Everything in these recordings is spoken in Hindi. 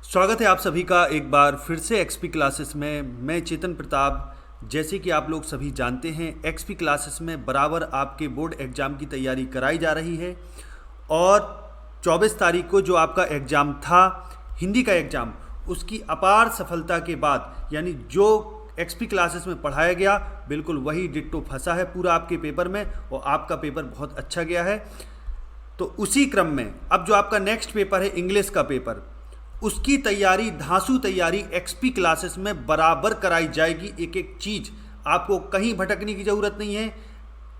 स्वागत है आप सभी का एक बार फिर से एक्सपी क्लासेस में। मैं चेतन प्रताप। जैसे कि आप लोग सभी जानते हैं, एक्सपी क्लासेस में बराबर आपके बोर्ड एग्ज़ाम की तैयारी कराई जा रही है और 24 तारीख को जो आपका एग्ज़ाम था, हिंदी का एग्ज़ाम, उसकी अपार सफलता के बाद यानी जो एक्सपी क्लासेस में पढ़ाया गया बिल्कुल वही डिट्टो फंसा है पूरा आपके पेपर में और आपका पेपर बहुत अच्छा गया है। तो उसी क्रम में अब जो आपका नेक्स्ट पेपर है इंग्लिश का पेपर, उसकी तैयारी, धांसू तैयारी एक्सपी क्लासेस में बराबर कराई जाएगी। एक एक चीज़ आपको कहीं भटकने की ज़रूरत नहीं है,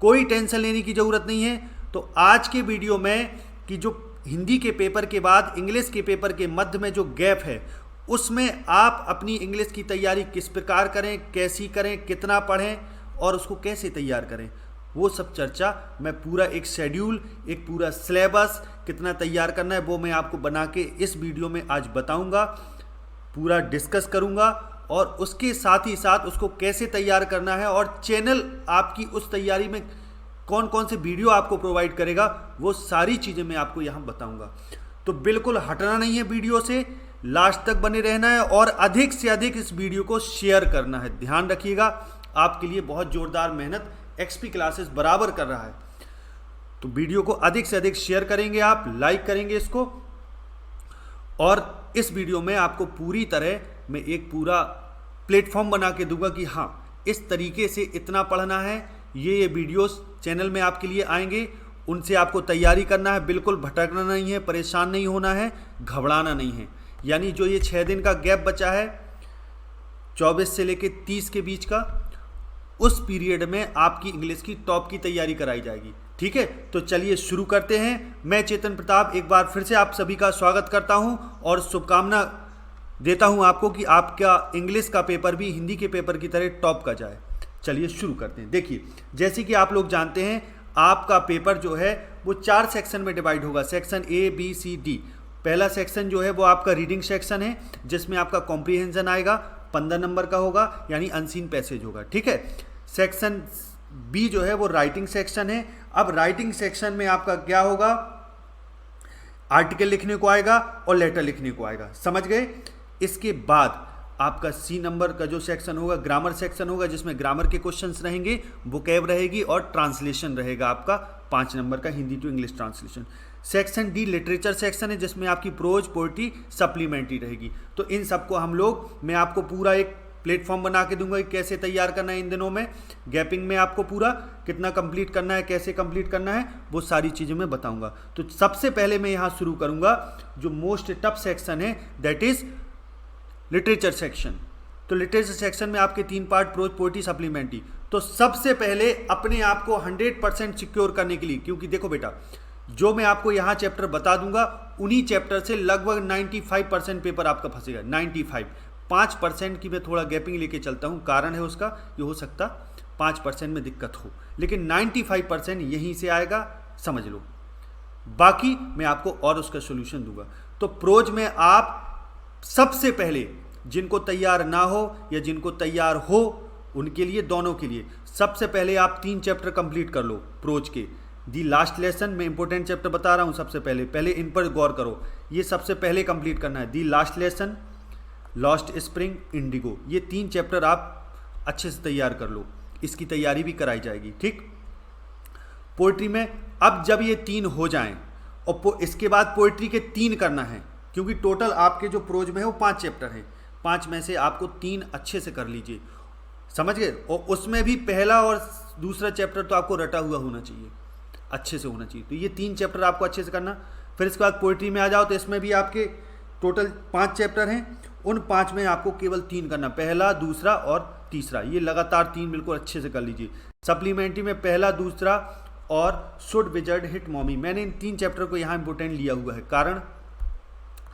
कोई टेंशन लेने की ज़रूरत नहीं है। तो आज के वीडियो में कि जो हिंदी के पेपर के बाद इंग्लिश के पेपर के मध्य में जो गैप है, उसमें आप अपनी इंग्लिश की तैयारी किस प्रकार करें, कैसी करें, कितना पढ़ें और उसको कैसे तैयार करें, वो सब चर्चा मैं पूरा एक शेड्यूल, एक पूरा सिलेबस कितना तैयार करना है वो मैं आपको बना के इस वीडियो में आज बताऊंगा, पूरा डिस्कस करूंगा और उसके साथ ही साथ उसको कैसे तैयार करना है और चैनल आपकी उस तैयारी में कौन कौन से वीडियो आपको प्रोवाइड करेगा, वो सारी चीज़ें मैं आपको यहाँ बताऊंगा। तो बिल्कुल हटना नहीं है, वीडियो से लास्ट तक बने रहना है और अधिक से अधिक इस वीडियो को शेयर करना है। ध्यान रखिएगा, आपके लिए बहुत ज़ोरदार मेहनत एक्सपी क्लासेस बराबर कर रहा है। तो वीडियो को अधिक से अधिक शेयर करेंगे, आप लाइक करेंगे इसको, और इस वीडियो में आपको पूरी तरह मैं एक पूरा प्लेटफॉर्म बना के दूंगा कि हाँ, इस तरीके से इतना पढ़ना है, ये वीडियोस चैनल में आपके लिए आएंगे, उनसे आपको तैयारी करना है, बिल्कुल भटकना नहीं है, परेशान नहीं होना है, घबराना नहीं है। यानी जो ये 6 दिन का गैप बचा है 24 से लेकर 30 के बीच का, उस पीरियड में आपकी इंग्लिश की टॉप की तैयारी कराई जाएगी। ठीक है, तो चलिए शुरू करते हैं। मैं चेतन प्रताप एक बार फिर से आप सभी का स्वागत करता हूं और शुभकामना देता हूं आपको कि आपका इंग्लिश का पेपर भी हिंदी के पेपर की तरह टॉप का जाए। चलिए शुरू करते हैं। देखिए, जैसे कि आप लोग जानते हैं, आपका पेपर जो है वो 4 सेक्शन में डिवाइड होगा, section A B C D. पहला सेक्शन जो है वो आपका रीडिंग सेक्शन है, जिसमें आपका कॉम्प्रीहेंशन आएगा, 15 नंबर का होगा, यानी अनसीन पैसेज होगा। ठीक है, सेक्शन बी जो है वो राइटिंग सेक्शन है। अब राइटिंग सेक्शन में आपका क्या होगा, आर्टिकल लिखने को आएगा और लेटर लिखने को आएगा, समझ गए। इसके बाद आपका सी नंबर का जो सेक्शन होगा ग्रामर सेक्शन होगा, जिसमें ग्रामर के क्वेश्चंस रहेंगे, वोकैब रहेगी और ट्रांसलेशन रहेगा आपका 5 नंबर का Hindi to English translation. Section D literature section है, जिसमें आपकी प्रोज, पोएट्री, सप्लीमेंट्री रहेगी। तो इन सबको मैं आपको पूरा एक प्लेटफॉर्म बना के दूंगा कि कैसे तैयार करना है इन दिनों में, गैपिंग में आपको पूरा कितना कंप्लीट करना है, कैसे कंप्लीट करना है, वो सारी चीज़ें मैं बताऊंगा। तो सबसे पहले मैं यहाँ शुरू करूंगा जो मोस्ट टफ सेक्शन है, दैट इज लिटरेचर सेक्शन। तो लिटरेचर सेक्शन में आपके 3 पार्ट, प्रोज, पोएट्री, सप्लीमेंट्री। तो सबसे पहले अपने आप को 100% सिक्योर करने के लिए, क्योंकि देखो बेटा, जो मैं आपको यहाँ चैप्टर बता दूंगा उन्हीं चैप्टर से लगभग 95% पेपर आपका फंसेगा। 5% की मैं थोड़ा गैपिंग लेके चलता हूँ, कारण है उसका, ये हो सकता 5% में दिक्कत हो, लेकिन 95% यहीं से आएगा, समझ लो। बाकी मैं आपको और उसका सोल्यूशन दूंगा। तो प्रोज में आप सबसे पहले, जिनको तैयार ना हो या जिनको तैयार हो, उनके लिए, दोनों के लिए, सबसे पहले आप 3 चैप्टर कंप्लीट कर लो प्रोज के। दी लास्ट लेसन, मैं इंपॉर्टेंट चैप्टर बता रहा हूँ, सबसे पहले इन पर गौर करो। ये सबसे पहले कंप्लीट करना है, दी last lesson, Lost spring, Indigo. ये 3 चैप्टर आप अच्छे से तैयार कर लो, इसकी तैयारी भी कराई जाएगी। ठीक, पोइट्री में अब जब ये 3 हो जाएं और इसके बाद पोइट्री के 3 करना है, क्योंकि टोटल आपके जो प्रोज में है वो 5 चैप्टर हैं, 5 में से आपको 3 अच्छे से कर लीजिए, समझ गए। और उसमें भी पहला और दूसरा चैप्टर तो आपको रटा हुआ होना चाहिए, अच्छे से होना चाहिए। तो ये 3 चैप्टर आपको अच्छे से करना। फिर इसके बाद पोइट्री में आ जाओ, तो इसमें भी आपके टोटल 5 चैप्टर हैं, उन 5 में आपको केवल 3 करना, पहला, दूसरा और तीसरा। ये लगातार 3 बिल्कुल अच्छे से कर लीजिए। सप्लीमेंट्री में पहला, दूसरा और शुड विजर्ड हिट मॉमी। मैंने इन 3 चैप्टर को यहाँ इंपोर्टेंट लिया हुआ है, कारण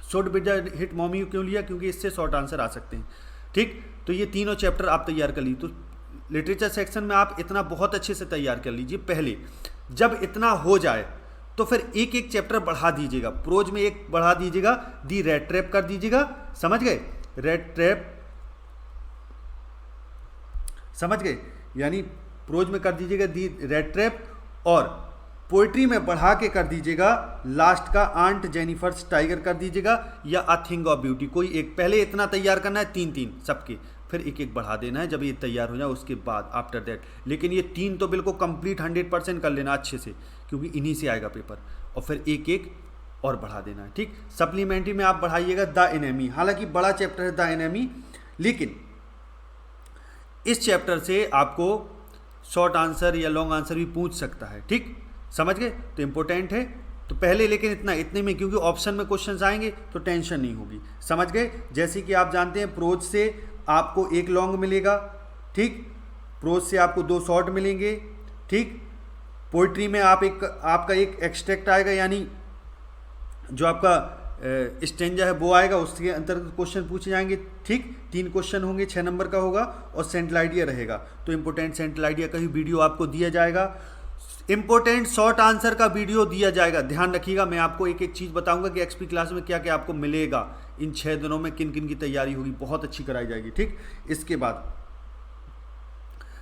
शुड विजर्ड हिट मॉमी क्यों लिया, क्योंकि इससे शॉर्ट आंसर आ सकते हैं। ठीक, तो ये तीनों चैप्टर आप तैयार कर लीजिए। तो लिटरेचर सेक्शन में आप इतना बहुत अच्छे से तैयार कर लीजिए पहले। जब इतना हो जाए तो फिर एक एक चैप्टर बढ़ा दीजिएगा। प्रोज में एक बढ़ा दीजिएगा, दी रेड ट्रैप कर दीजिएगा, समझ गए। रेड ट्रैप, समझ गए, यानी प्रोज में कर दीजिएगा दी रेड ट्रैप, और पोइट्री में बढ़ा के कर दीजिएगा, लास्ट का आंट जेनिफर्स टाइगर कर दीजिएगा या अ थिंग ऑफ ब्यूटी, कोई एक। पहले इतना तैयार करना है 3-3 सबके, फिर एक एक बढ़ा देना है जब ये तैयार हो जाए उसके बाद आफ्टर दैट। लेकिन ये 3 तो बिल्कुल कंप्लीट 100% कर लेना अच्छे से, क्योंकि इन्हीं से आएगा पेपर, और फिर एक एक और बढ़ा देना है, ठीक। सप्लीमेंट्री में आप बढ़ाइएगा द एनेमी, हालांकि बड़ा चैप्टर है द एनेमी, लेकिन इस चैप्टर से आपको शॉर्ट आंसर या लॉन्ग आंसर भी पूछ सकता है, ठीक, समझ गए। तो इम्पोर्टेंट है तो पहले, लेकिन इतने में, क्योंकि ऑप्शन में क्वेश्चंस आएंगे तो टेंशन नहीं होगी, समझ गए। जैसे कि आप जानते हैं प्रोज से आपको 1 लॉन्ग मिलेगा, ठीक, प्रोज से आपको 2 शॉर्ट मिलेंगे, ठीक। पोइट्री में आपका एक एक्सट्रैक्ट आएगा, यानी जो आपका स्टेंजा है वो आएगा, उसके अंतर्गत क्वेश्चन पूछे जाएंगे, ठीक। 3 क्वेश्चन होंगे, 6 नंबर का होगा, और सेंट्रल आइडिया रहेगा। तो इंपॉर्टेंट सेंट्रल आइडिया का ही वीडियो आपको दिया जाएगा, इंपॉर्टेंट शॉर्ट आंसर का वीडियो दिया जाएगा। ध्यान रखिएगा, मैं आपको एक एक चीज़ बताऊंगा कि एक्सपी क्लास में क्या क्या आपको मिलेगा, इन 6 दिनों में किन किन की तैयारी होगी, बहुत अच्छी कराई जाएगी, ठीक। इसके बाद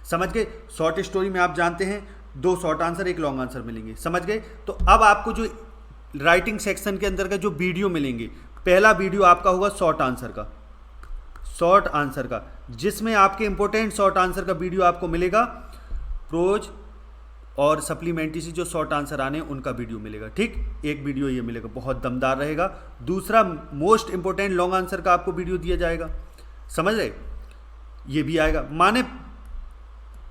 समझ गए, शॉर्ट स्टोरी में आप जानते हैं 2 शॉर्ट आंसर 1 लॉन्ग आंसर मिलेंगे, समझ गए। तो अब आपको जो राइटिंग सेक्शन के अंदर का जो वीडियो मिलेंगे, पहला वीडियो आपका होगा शॉर्ट आंसर का, जिसमें आपके इंपॉर्टेंट शॉर्ट आंसर का वीडियो आपको मिलेगा, प्रोज और सप्लीमेंट्री से जो शॉर्ट आंसर आने हैं उनका वीडियो मिलेगा, ठीक। एक वीडियो ये मिलेगा, बहुत दमदार रहेगा। दूसरा मोस्ट इंपॉर्टेंट लॉन्ग आंसर का आपको वीडियो दिया जाएगा, समझ रहे, ये भी आएगा। माने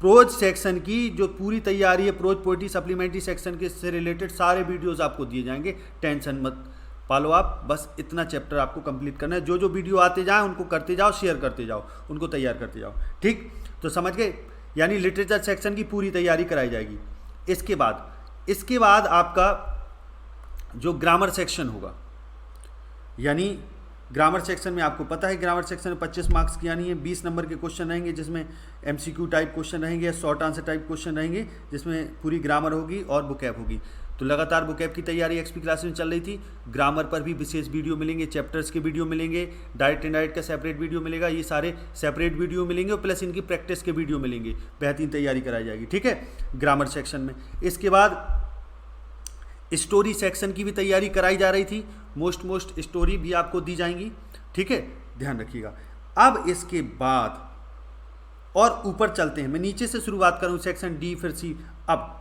प्रोज सेक्शन की जो पूरी तैयारी है, प्रोज पोइट्री सप्लीमेंट्री सेक्शन के से रिलेटेड सारे वीडियोस आपको दिए जाएंगे, टेंशन मत पालो आप, बस इतना चैप्टर आपको कंप्लीट करना है। जो जो वीडियो आते जाए उनको करते जाओ, शेयर करते जाओ, उनको तैयार करते जाओ, ठीक। तो समझ गए, यानी लिटरेचर सेक्शन की पूरी तैयारी कराई जाएगी। इसके बाद आपका जो ग्रामर सेक्शन होगा, यानी ग्रामर सेक्शन में आपको पता है ग्रामर सेक्शन में 25 मार्क्स की आनी है, 20 नंबर के क्वेश्चन रहेंगे, जिसमें MCQ टाइप क्वेश्चन रहेंगे या शॉर्ट आंसर टाइप क्वेश्चन रहेंगे, जिसमें पूरी ग्रामर होगी और बुकैब होगी। तो लगातार बुकैब की तैयारी एक्सपी क्लास में चल रही थी, ग्रामर पर भी विशेष वीडियो मिलेंगे, चैप्टर्स के वीडियो मिलेंगे, डायरेक्ट इनडायरेक्ट का सेपरेट वीडियो मिलेगा, ये सारे सेपरेट वीडियो मिलेंगे, और प्लस इनकी प्रैक्टिस के वीडियो मिलेंगे, बेहतरीन तैयारी कराई जाएगी, ठीक है, ग्रामर सेक्शन में। इसके बाद स्टोरी सेक्शन की भी तैयारी कराई जा रही थी, मोस्ट स्टोरी भी आपको दी जाएंगी, ठीक है, ध्यान रखिएगा। अब इसके बाद और ऊपर चलते हैं, मैं नीचे से शुरुआत करूं, सेक्शन डी फिर सी, अब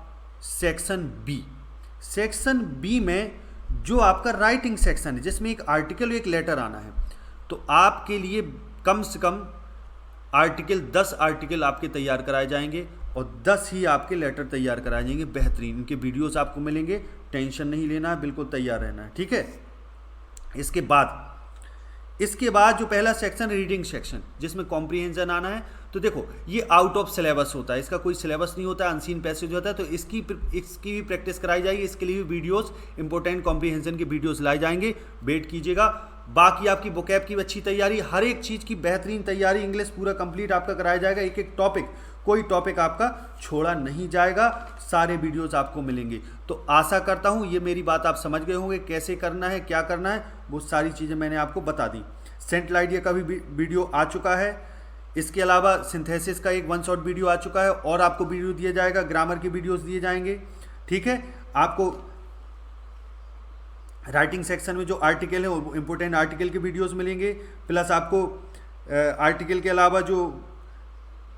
सेक्शन बी में जो आपका राइटिंग सेक्शन है, जिसमें एक आर्टिकल एक लेटर आना है, तो आपके लिए कम से कम 10 आर्टिकल आपके तैयार कराए जाएंगे और 10 ही आपके लेटर तैयार कराए जाएंगे, बेहतरीन। इनके वीडियोस आपको मिलेंगे, टेंशन नहीं लेना है, बिल्कुल तैयार रहना है, ठीक है। इसके बाद जो पहला सेक्शन रीडिंग सेक्शन, जिसमें कॉम्प्रिहेंशन आना है, तो देखो ये आउट ऑफ सिलेबस होता है, इसका कोई सिलेबस नहीं होता है, अनसीन पैसेज होता है, तो इसकी भी प्रैक्टिस कराई जाएगी। इसके लिए भी वीडियोस, इंपॉर्टेंट कॉम्प्रिहेंशन के वीडियोस लाए जाएंगे, वेट कीजिएगा। बाकी आपकी वोकैब की अच्छी तैयारी, हर एक चीज़ की बेहतरीन तैयारी, इंग्लिश पूरा कंप्लीट आपका कराया जाएगा, एक एक टॉपिक, कोई टॉपिक आपका छोड़ा नहीं जाएगा, सारे वीडियोस आपको मिलेंगे। तो आशा करता हूँ ये मेरी बात आप समझ गए होंगे, कैसे करना है, क्या करना है, वो सारी चीज़ें मैंने आपको बता दी। सेंट्रल आइडिया का भी वीडियो आ चुका है, इसके अलावा सिंथेसिस का एक 1 शॉट वीडियो आ चुका है, और आपको वीडियो दिया जाएगा, ग्रामर के वीडियोस दिए जाएंगे, ठीक है। आपको राइटिंग सेक्शन में जो आर्टिकल है वो इंपॉर्टेंट आर्टिकल के वीडियोस मिलेंगे, प्लस आपको आर्टिकल के अलावा जो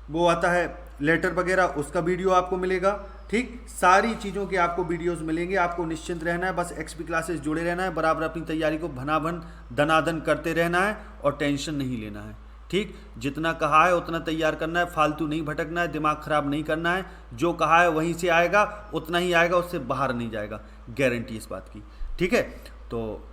वो आता है लेटर वगैरह, उसका वीडियो आपको मिलेगा, ठीक। सारी चीज़ों के आपको वीडियोस मिलेंगे, आपको निश्चिंत रहना है, बस एक्सपी क्लासेस जुड़े रहना है, बराबर अपनी तैयारी को भनाभन दनादन करते रहना है और टेंशन नहीं लेना है, ठीक। जितना कहा है उतना तैयार करना है, फालतू नहीं भटकना है, दिमाग खराब नहीं करना है, जो कहा है वहीं से आएगा, उतना ही आएगा, उससे बाहर नहीं जाएगा, गारंटी इस बात की, ठीक है। तो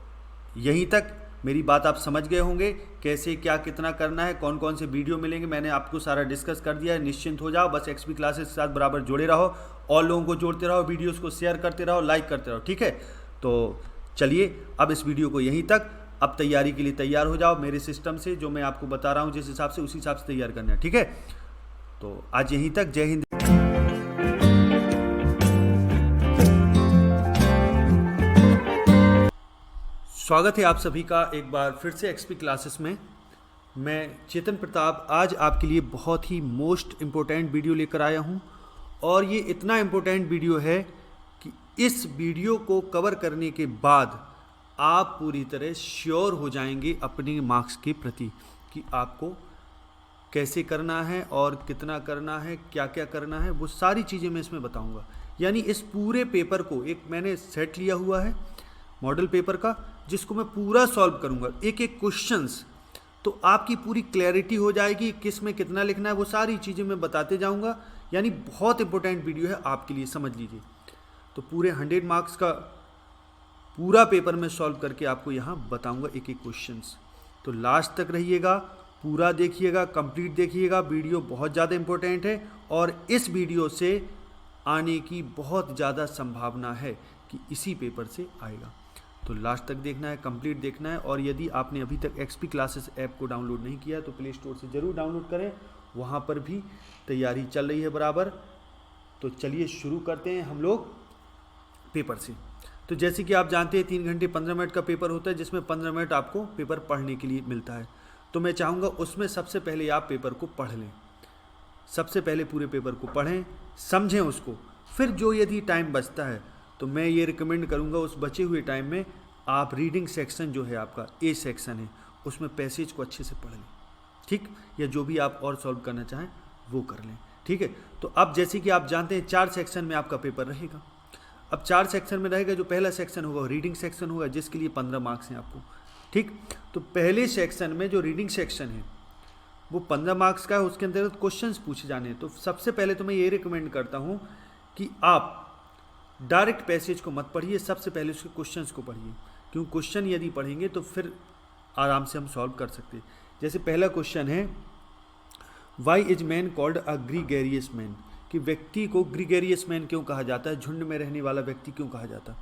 यहीं तक मेरी बात आप समझ गए होंगे, कैसे क्या कितना करना है, कौन कौन से वीडियो मिलेंगे, मैंने आपको सारा डिस्कस कर दिया है। निश्चिंत हो जाओ, बस एक्सपी क्लासेस के साथ बराबर जुड़े रहो, और लोगों को जोड़ते रहो, वीडियोस को शेयर करते रहो, लाइक करते रहो, ठीक है। तो चलिए अब इस वीडियो को यहीं तक, अब तैयारी के लिए तैयार हो जाओ मेरे सिस्टम से, जो मैं आपको बता रहा हूँ जिस हिसाब से, उसी हिसाब से तैयार करना है, ठीक है। तो आज यहीं तक, जय हिंद। स्वागत है आप सभी का एक बार फिर से एक्सपी क्लासेस में। मैं चेतन प्रताप आज आपके लिए बहुत ही मोस्ट इम्पोर्टेंट वीडियो लेकर आया हूं, और ये इतना इम्पोर्टेंट वीडियो है कि इस वीडियो को कवर करने के बाद आप पूरी तरह श्योर हो जाएंगे अपने मार्क्स के प्रति कि आपको कैसे करना है और कितना करना है, क्या क्या करना है, वो सारी चीज़ें मैं इसमें बताऊंगा। यानी इस पूरे पेपर को एक मैंने सेट लिया हुआ है मॉडल पेपर का, जिसको मैं पूरा सॉल्व करूंगा, एक एक क्वेश्चंस, तो आपकी पूरी क्लैरिटी हो जाएगी किस में कितना लिखना है, वो सारी चीज़ें मैं बताते जाऊंगा। यानी बहुत इंपॉर्टेंट वीडियो है आपके लिए, समझ लीजिए। तो पूरे 100 मार्क्स का पूरा पेपर मैं सॉल्व करके आपको यहाँ बताऊंगा एक एक क्वेश्चंस। तो लास्ट तक रहिएगा, पूरा देखिएगा, कंप्लीट देखिएगा। वीडियो बहुत ज़्यादा इंपॉर्टेंट है और इस वीडियो से आने की बहुत ज़्यादा संभावना है कि इसी पेपर से आएगा। तो लास्ट तक देखना है, कंप्लीट देखना है। और यदि आपने अभी तक एक्सपी क्लासेस ऐप को डाउनलोड नहीं किया तो प्ले स्टोर से ज़रूर डाउनलोड करें, वहाँ पर भी तैयारी चल रही है बराबर। तो चलिए शुरू करते हैं हम लोग पेपर से। तो जैसे कि आप जानते हैं 3 घंटे 15 मिनट का पेपर होता है, जिसमें 15 मिनट आपको पेपर पढ़ने के लिए मिलता है। तो मैं चाहूँगा उसमें सबसे पहले आप पेपर को पढ़ लें, सबसे पहले पूरे पेपर को पढ़ें, समझें उसको। फिर जो यदि टाइम बचता है तो मैं ये रिकमेंड करूँगा उस बचे हुए टाइम में आप रीडिंग सेक्शन जो है आपका ए सेक्शन है, उसमें पैसेज को अच्छे से पढ़ लें, ठीक, या जो भी आप और सॉल्व करना चाहें वो कर लें, ठीक है। तो अब जैसे कि आप जानते हैं 4 सेक्शन में आपका पेपर रहेगा। अब 4 सेक्शन में रहेगा, जो पहला सेक्शन होगा रीडिंग सेक्शन होगा, जिसके लिए 15 मार्क्स हैं आपको, ठीक। तो पहले सेक्शन में जो रीडिंग सेक्शन है वो 15 मार्क्स का है, उसके अंतर्गत क्वेश्चंस पूछे जाने हैं। तो सबसे पहले तो मैं ये रिकमेंड करता हूँ कि आप डायरेक्ट पैसेज को मत पढ़िए, सबसे पहले उसके क्वेश्चंस को पढ़िए, क्योंकि क्वेश्चन यदि पढ़ेंगे तो फिर आराम से हम सॉल्व कर सकते हैं। जैसे पहला क्वेश्चन है, why is man called a gregarious man, कि व्यक्ति को ग्रीगेरियस मैन क्यों कहा जाता है, झुंड में रहने वाला व्यक्ति क्यों कहा जाता है।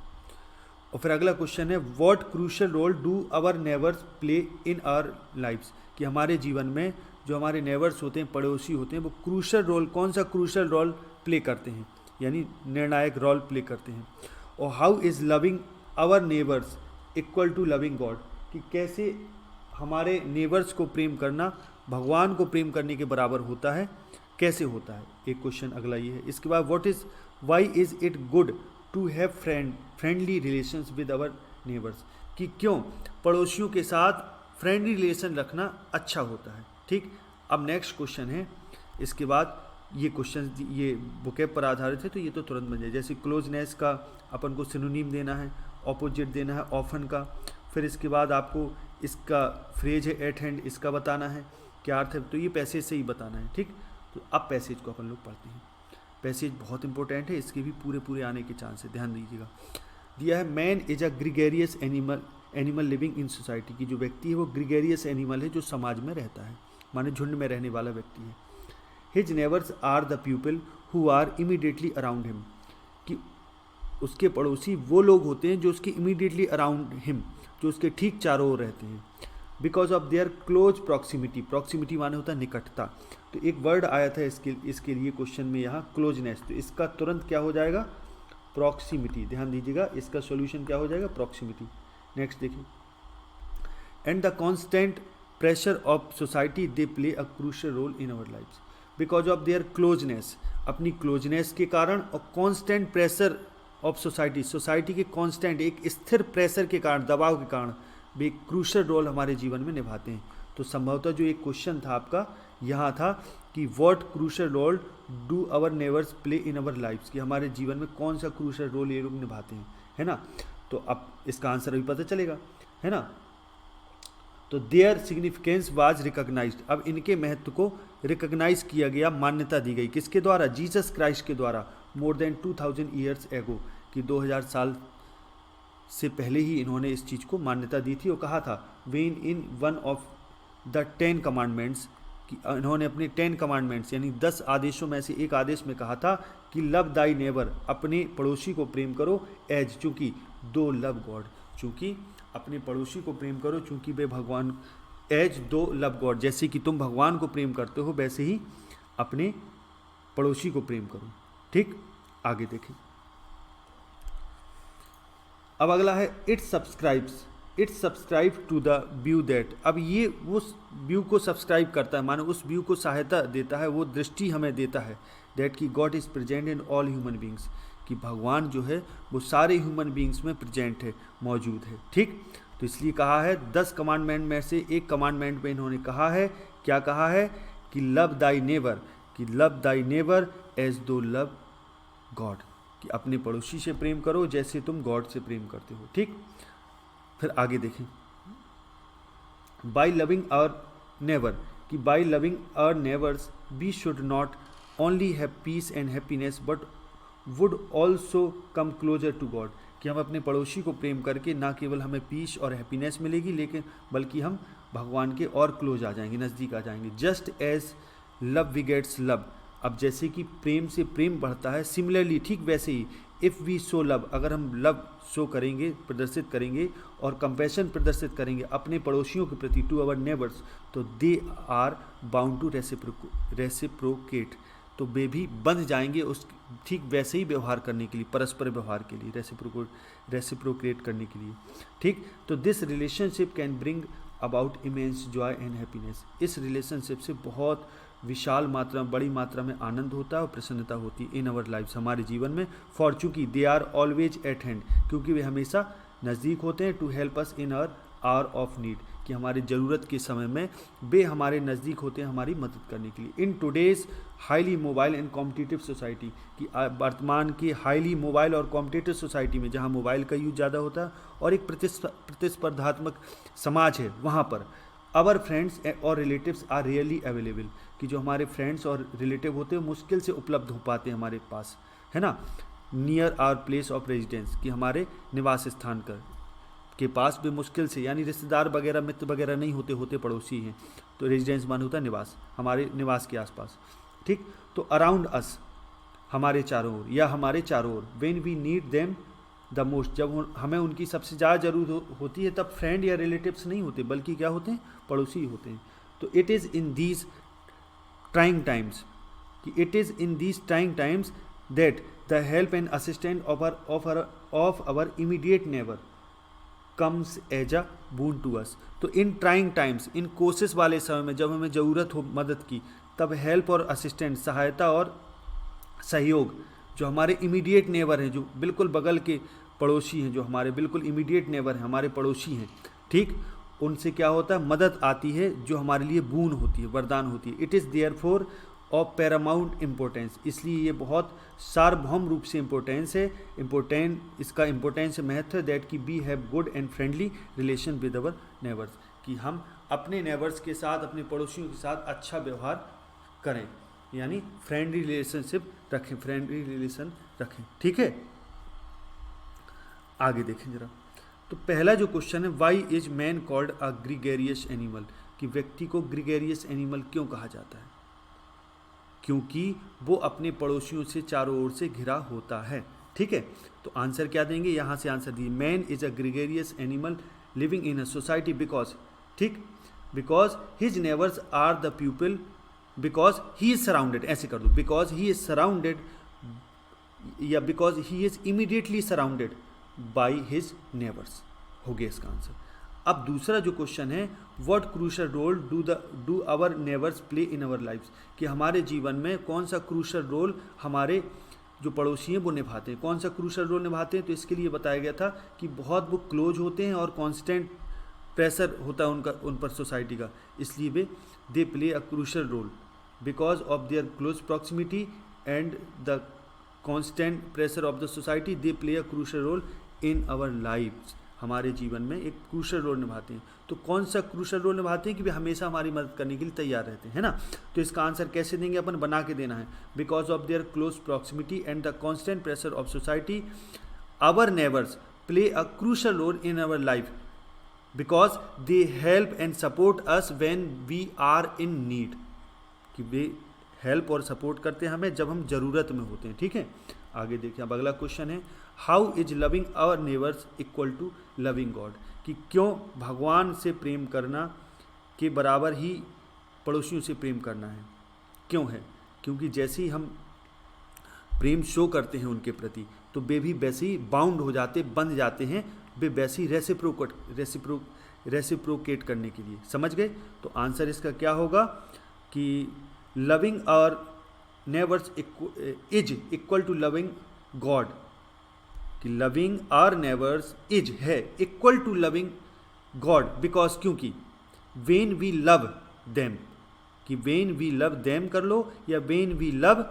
और फिर अगला क्वेश्चन है, what crucial role do our neighbours play in our lives, कि हमारे जीवन में जो हमारे नेबर्स होते हैं, पड़ोसी होते हैं, वो क्रूशियल रोल, कौन सा क्रूशियल रोल प्ले करते हैं, यानी निर्णायक रोल प्ले करते हैं। और how is loving our neighbours equal to loving God, कि कैसे हमारे नेबर्स को प्रेम करना भगवान को प्रेम करने के बराबर होता है, कैसे होता है, एक क्वेश्चन अगला ये है। इसके बाद why is it good to have friendly relations with our neighbours, कि क्यों पड़ोसियों के साथ फ्रेंडली रिलेशन रखना अच्छा होता है, ठीक। अब नेक्स्ट क्वेश्चन है, इसके बाद ये क्वेश्चन ये वोकैब पर आधारित है, तो ये तो तुरंत बन जाए। जैसे क्लोजनेस का अपन को सिनोनिम देना है, ऑपोजिट देना है ऑफन का। फिर इसके बाद आपको इसका फ्रेज है एट हैंड, इसका बताना है क्या अर्थ है, तो ये पैसेज से ही बताना है, ठीक। तो अब पैसेज को अपन लोग पढ़ते हैं। पैसेज बहुत इंपॉर्टेंट है, इसके भी पूरे आने के चांस है, ध्यान दीजिएगा। दिया है, man is a gregarious animal living in society, की जो व्यक्ति है वो ग्रीगेरियस एनिमल है, जो समाज में रहता है, माने झुंड में रहने वाला व्यक्ति है। His neighbours are the people who are immediately around him, कि उसके पड़ोसी वो लोग होते हैं जो उसके इमीडिएटली अराउंड हिम, जो उसके ठीक चारों ओर रहते हैं। Because of their close proximity, proximity माने होता है निकटता। तो एक वर्ड आया था इसके लिए क्वेश्चन में यहाँ क्लोजनेस, तो इसका तुरंत क्या हो जाएगा, प्रॉक्सिमिटी। ध्यान दीजिएगा, इसका सॉल्यूशन क्या हो जाएगा, प्रॉक्सिमिटी। नेक्स्ट देखिए, and the constant pressure of society they play a crucial role in our lifes, because of their closeness, अपनी क्लोजनेस के कारण, और constant pressure of society, society के कॉन्स्टेंट एक स्थिर प्रेशर के कारण, दबाव के कारण भी एक क्रूशियल रोल हमारे जीवन में निभाते हैं। तो संभवतः जो एक क्वेश्चन था आपका यहाँ था कि what crucial role do our neighbours play in our lives, कि हमारे जीवन में कौन सा क्रूशियल रोल ये लोग निभाते हैं, है ना। तो अब इसका आंसर अभी पता चलेगा, है ना। तो देयर सिग्निफिकेंस वाज रिकॉग्नाइज्ड, अब इनके महत्व को रिकॉग्नाइज किया गया, मान्यता दी गई, किसके द्वारा, जीसस क्राइस्ट के द्वारा, मोर देन 2000 ईयर्स एगो, कि 2000 साल से पहले ही इन्होंने इस चीज़ को मान्यता दी थी। और कहा था, when in one of the 10 commandments, कि इन्होंने अपने 10 कमांडमेंट्स यानी 10 आदेशों में से एक आदेश में कहा था कि लव दाई नेबर, अपने पड़ोसी को प्रेम करो, एज, चूँकि दो लव गॉड, चूँकि अपने पड़ोसी को प्रेम करो चूँकि वे भगवान, एज दो लव गॉड, जैसे कि तुम भगवान को प्रेम करते हो वैसे ही अपने पड़ोसी को प्रेम करो, ठीक। आगे देखें, अब अगला है, it subscribe to the view that, अब ये उस व्यू को सब्सक्राइब करता है, माने उस व्यू को सहायता देता है, वो दृष्टि हमें देता है, दैट की God is present in all human beings, कि भगवान जो है वो सारे ह्यूमन बीइंग्स में प्रेजेंट है, मौजूद है। ठीक, तो इसलिए कहा है 10 कमांडमेंट में से एक कमांडमेंट में इन्होंने कहा है, क्या कहा है कि लव दाई नेबर, कि लव दाई नेबर एज दो लव गॉड, कि अपने पड़ोसी से प्रेम करो जैसे तुम गॉड से प्रेम करते हो। ठीक, फिर आगे देखें, बाई लविंग आवर नेबर, कि by loving our neighbours we should not only have peace and happiness but would also come closer to God, कि हम अपने पड़ोसी को प्रेम करके ना केवल हमें पीस और हैप्पीनेस मिलेगी, लेकिन बल्कि हम भगवान के और क्लोज आ जाएंगे, नज़दीक आ जाएंगे। Just as love begets love, अब जैसे कि प्रेम से प्रेम बढ़ता है, सिमिलरली ठीक वैसे ही इफ़ वी शो लव, अगर हम लव शो करेंगे, प्रदर्शित करेंगे और कंपैशन प्रदर्शित करेंगे अपने पड़ोसियों के प्रति, टू अवर नेबर्स, तो they are bound to reciprocate, तो वे भी बंध जाएंगे उस ठीक वैसे ही व्यवहार करने के लिए, परस्पर व्यवहार के लिए, रेसिप्रोकेट करने के लिए। ठीक, तो this relationship can bring about immense Joy and happiness, इस रिलेशनशिप से बहुत विशाल मात्रा, बड़ी मात्रा में आनंद होता है और प्रसन्नता होती है इन अवर लाइफ्स, हमारे जीवन में। फॉर चूँकि they are always at hand, क्योंकि वे हमेशा नज़दीक होते हैं। To help us in our hour of need, कि हमारी ज़रूरत के समय में वे हमारे नज़दीक होते हैं हमारी मदद करने के लिए। In today's highly mobile and competitive society, कि वर्तमान की हाईली मोबाइल और कॉम्पिटिटिव सोसाइटी में, जहाँ मोबाइल का यूज ज़्यादा होता है और एक प्रतिस्पर्धात्मक समाज है, वहाँ पर आवर फ्रेंड्स और रिलेटिव्स आर रियली अवेलेबल, कि जो हमारे फ्रेंड्स और रिलेटिव होते हैं मुश्किल से उपलब्ध हो पाते हैं हमारे पास, है ना। Near our place of residence, कि हमारे निवास स्थान के पास भी मुश्किल से, यानी रिश्तेदार वगैरह मित्र वगैरह नहीं होते पड़ोसी हैं, तो रेजिडेंस मान होता है निवास, हमारे निवास के आसपास। ठीक, तो अराउंड अस, हमारे चारों ओर या हमारे चारों ओर। When we need them the most, जब हमें उनकी सबसे ज़्यादा ज़रूरत होती है, तब फ्रेंड या रिलेटिव्स नहीं होते, बल्कि क्या होते हैं, पड़ोसी होते हैं। तो it is in these trying times, कि it is in these trying times that the help and assistant of our immediate neighbour comes as a boon to us. तो इन ट्राइंग टाइम्स, इन कोशिश वाले समय में जब हमें ज़रूरत हो मदद की, तब हेल्प और असिस्टेंट, सहायता और सहयोग, जो हमारे इमीडिएट नेबर हैं, जो बिल्कुल बगल के पड़ोसी हैं, जो हमारे बिल्कुल इमीडिएट नेबर हैं, हमारे पड़ोसी हैं, ठीक, उनसे क्या होता है, मदद आती है, जो हमारे लिए बून होती है, वरदान होती है। It is therefore of Paramount importance, इसलिए ये बहुत सार्वभौम रूप से इम्पोर्टेंस है, इसका इम्पोर्टेंस महत्व है, दैट कि we have good and friendly relation with our neighbours, कि हम अपने नेबर्स के साथ, अपने पड़ोसियों के साथ अच्छा व्यवहार करें, यानी फ्रेंडली रिलेशनशिप रखें, फ्रेंडली रिलेशन रखें। ठीक है, आगे देखें जरा। तो पहला जो क्वेश्चन है, why is man called a gregarious animal, कि व्यक्ति को ग्रीगेरियस एनिमल क्यों कहा जाता है, क्योंकि वो अपने पड़ोसियों से चारों ओर से घिरा होता है। ठीक है, तो आंसर क्या देंगे, यहाँ से आंसर दिए, man is a gregarious animal living in a society because, ठीक, because his neighbours are the people, because he is surrounded, ऐसे कर दो, बिकॉज ही इज सराउंडेड, या because he is immediately surrounded by his neighbours, हो गया इसका आंसर। अब दूसरा जो क्वेश्चन है, what crucial role do our neighbours play in our lives, कि हमारे जीवन में कौन सा क्रूशल रोल हमारे जो पड़ोसी हैं वो निभाते हैं, कौन सा क्रूशल रोल निभाते हैं। तो इसके लिए बताया गया था कि बहुत वो क्लोज होते हैं और कांस्टेंट प्रेशर होता है उन पर सोसाइटी का, इसलिए वे they play a crucial role because of their close proximity and the constant pressure of the society, they play a crucial role in our lives, हमारे जीवन में एक क्रूशल रोल निभाते हैं। तो कौन सा क्रूशल रोल निभाते हैं, कि वे हमेशा हमारी मदद करने के लिए तैयार रहते हैं, है ना। तो इसका आंसर कैसे देंगे, अपन बना के देना है, because of their close proximity and the constant pressure of society our neighbours play a crucial role in our life because they help and support us when we are in need, कि वे हेल्प और सपोर्ट करते हैं हमें जब हम ज़रूरत में होते हैं। ठीक है, आगे देखिए। अब अगला क्वेश्चन है, how is loving our neighbours equal to loving God, कि क्यों भगवान से प्रेम करना के बराबर ही पड़ोसियों से प्रेम करना है, क्यों है, क्योंकि जैसे ही हम प्रेम शो करते हैं उनके प्रति, तो वे भी वैसे ही बाउंड हो जाते, बंध जाते हैं, वे वैसे ही रेसिप्रोकेट करने के लिए, समझ गए। तो आंसर इसका क्या होगा, कि loving our neighbours is equal to loving God, कि लविंग आवर नेबर्स इज है equal to loving God, because क्योंकि वेन वी लव देम, कि वेन वी लव देम कर लो या when we love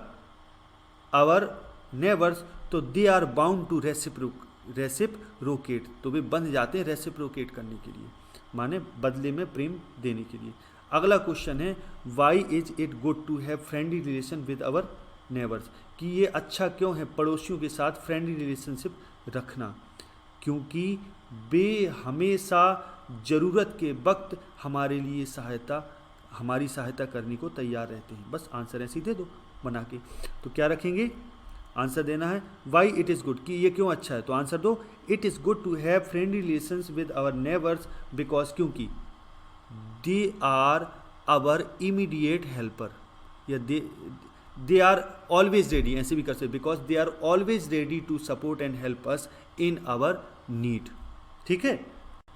our neighbours, तो they are bound to reciprocate, तो वे बंध जाते हैं रेसिप्रोकेट करने के लिए, माने बदले में प्रेम देने के लिए। अगला क्वेश्चन है why is it good to have friendly relation with our neighbours, कि ये अच्छा क्यों है पड़ोसियों के साथ फ्रेंडली रिलेशनशिप रखना, क्योंकि वे हमेशा ज़रूरत के वक्त हमारे लिए हमारी सहायता करने को तैयार रहते हैं। बस आंसर ऐसे ही दे दो बना के। तो क्या रखेंगे, आंसर देना है वाई इट इज़ गुड, कि ये क्यों अच्छा है, तो आंसर दो it is good to have friendly relations with our neighbours because क्योंकि they are our immediate helper, या दे आर ऑलवेज रेडी, ऐसे भी कर सकते, because they are always ready to support and help us in our need. ठीक है,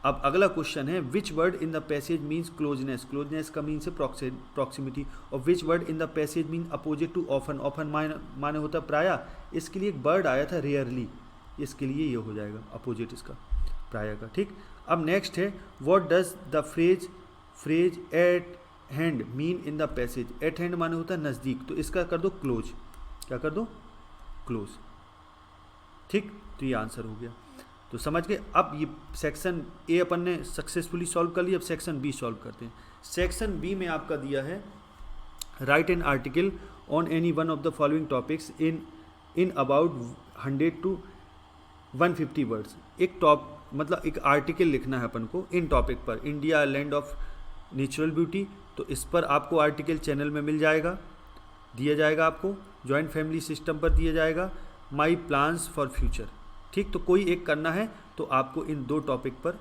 अब अगला क्वेश्चन है which word in the passage means closeness, closeness का मीन्स है प्रॉक्सिमिटी, और which word in the passage mean opposite to often, often माने होता है प्राय, इसके लिए एक वर्ड आया था रेयरली, इसके लिए ये हो जाएगा अपोजिट इसका प्राय का। ठीक, अब नेक्स्ट है what does the phrase eight hand mean in the passage, eight hand माने होता है नज़दीक, तो इसका कर दो क्लोज, क्या कर दो क्लोज। ठीक, तो ये आंसर हो गया, तो समझ गए। अब ये सेक्शन ए अपन ने सक्सेसफुली सॉल्व कर लिया, अब सेक्शन बी सॉल्व करते हैं। सेक्शन बी में आपका दिया है right an article on any one of the following topics in about 100 to 150 words, मतलब एक आर्टिकल लिखना है अपन को इन टॉपिक पर, India land of natural beauty, तो इस पर आपको आर्टिकल चैनल में मिल जाएगा, दिया जाएगा आपको, जॉइंट फैमिली सिस्टम पर दिया जाएगा, माई प्लान्स फॉर फ्यूचर। ठीक, तो कोई एक करना है तो आपको इन 2 टॉपिक पर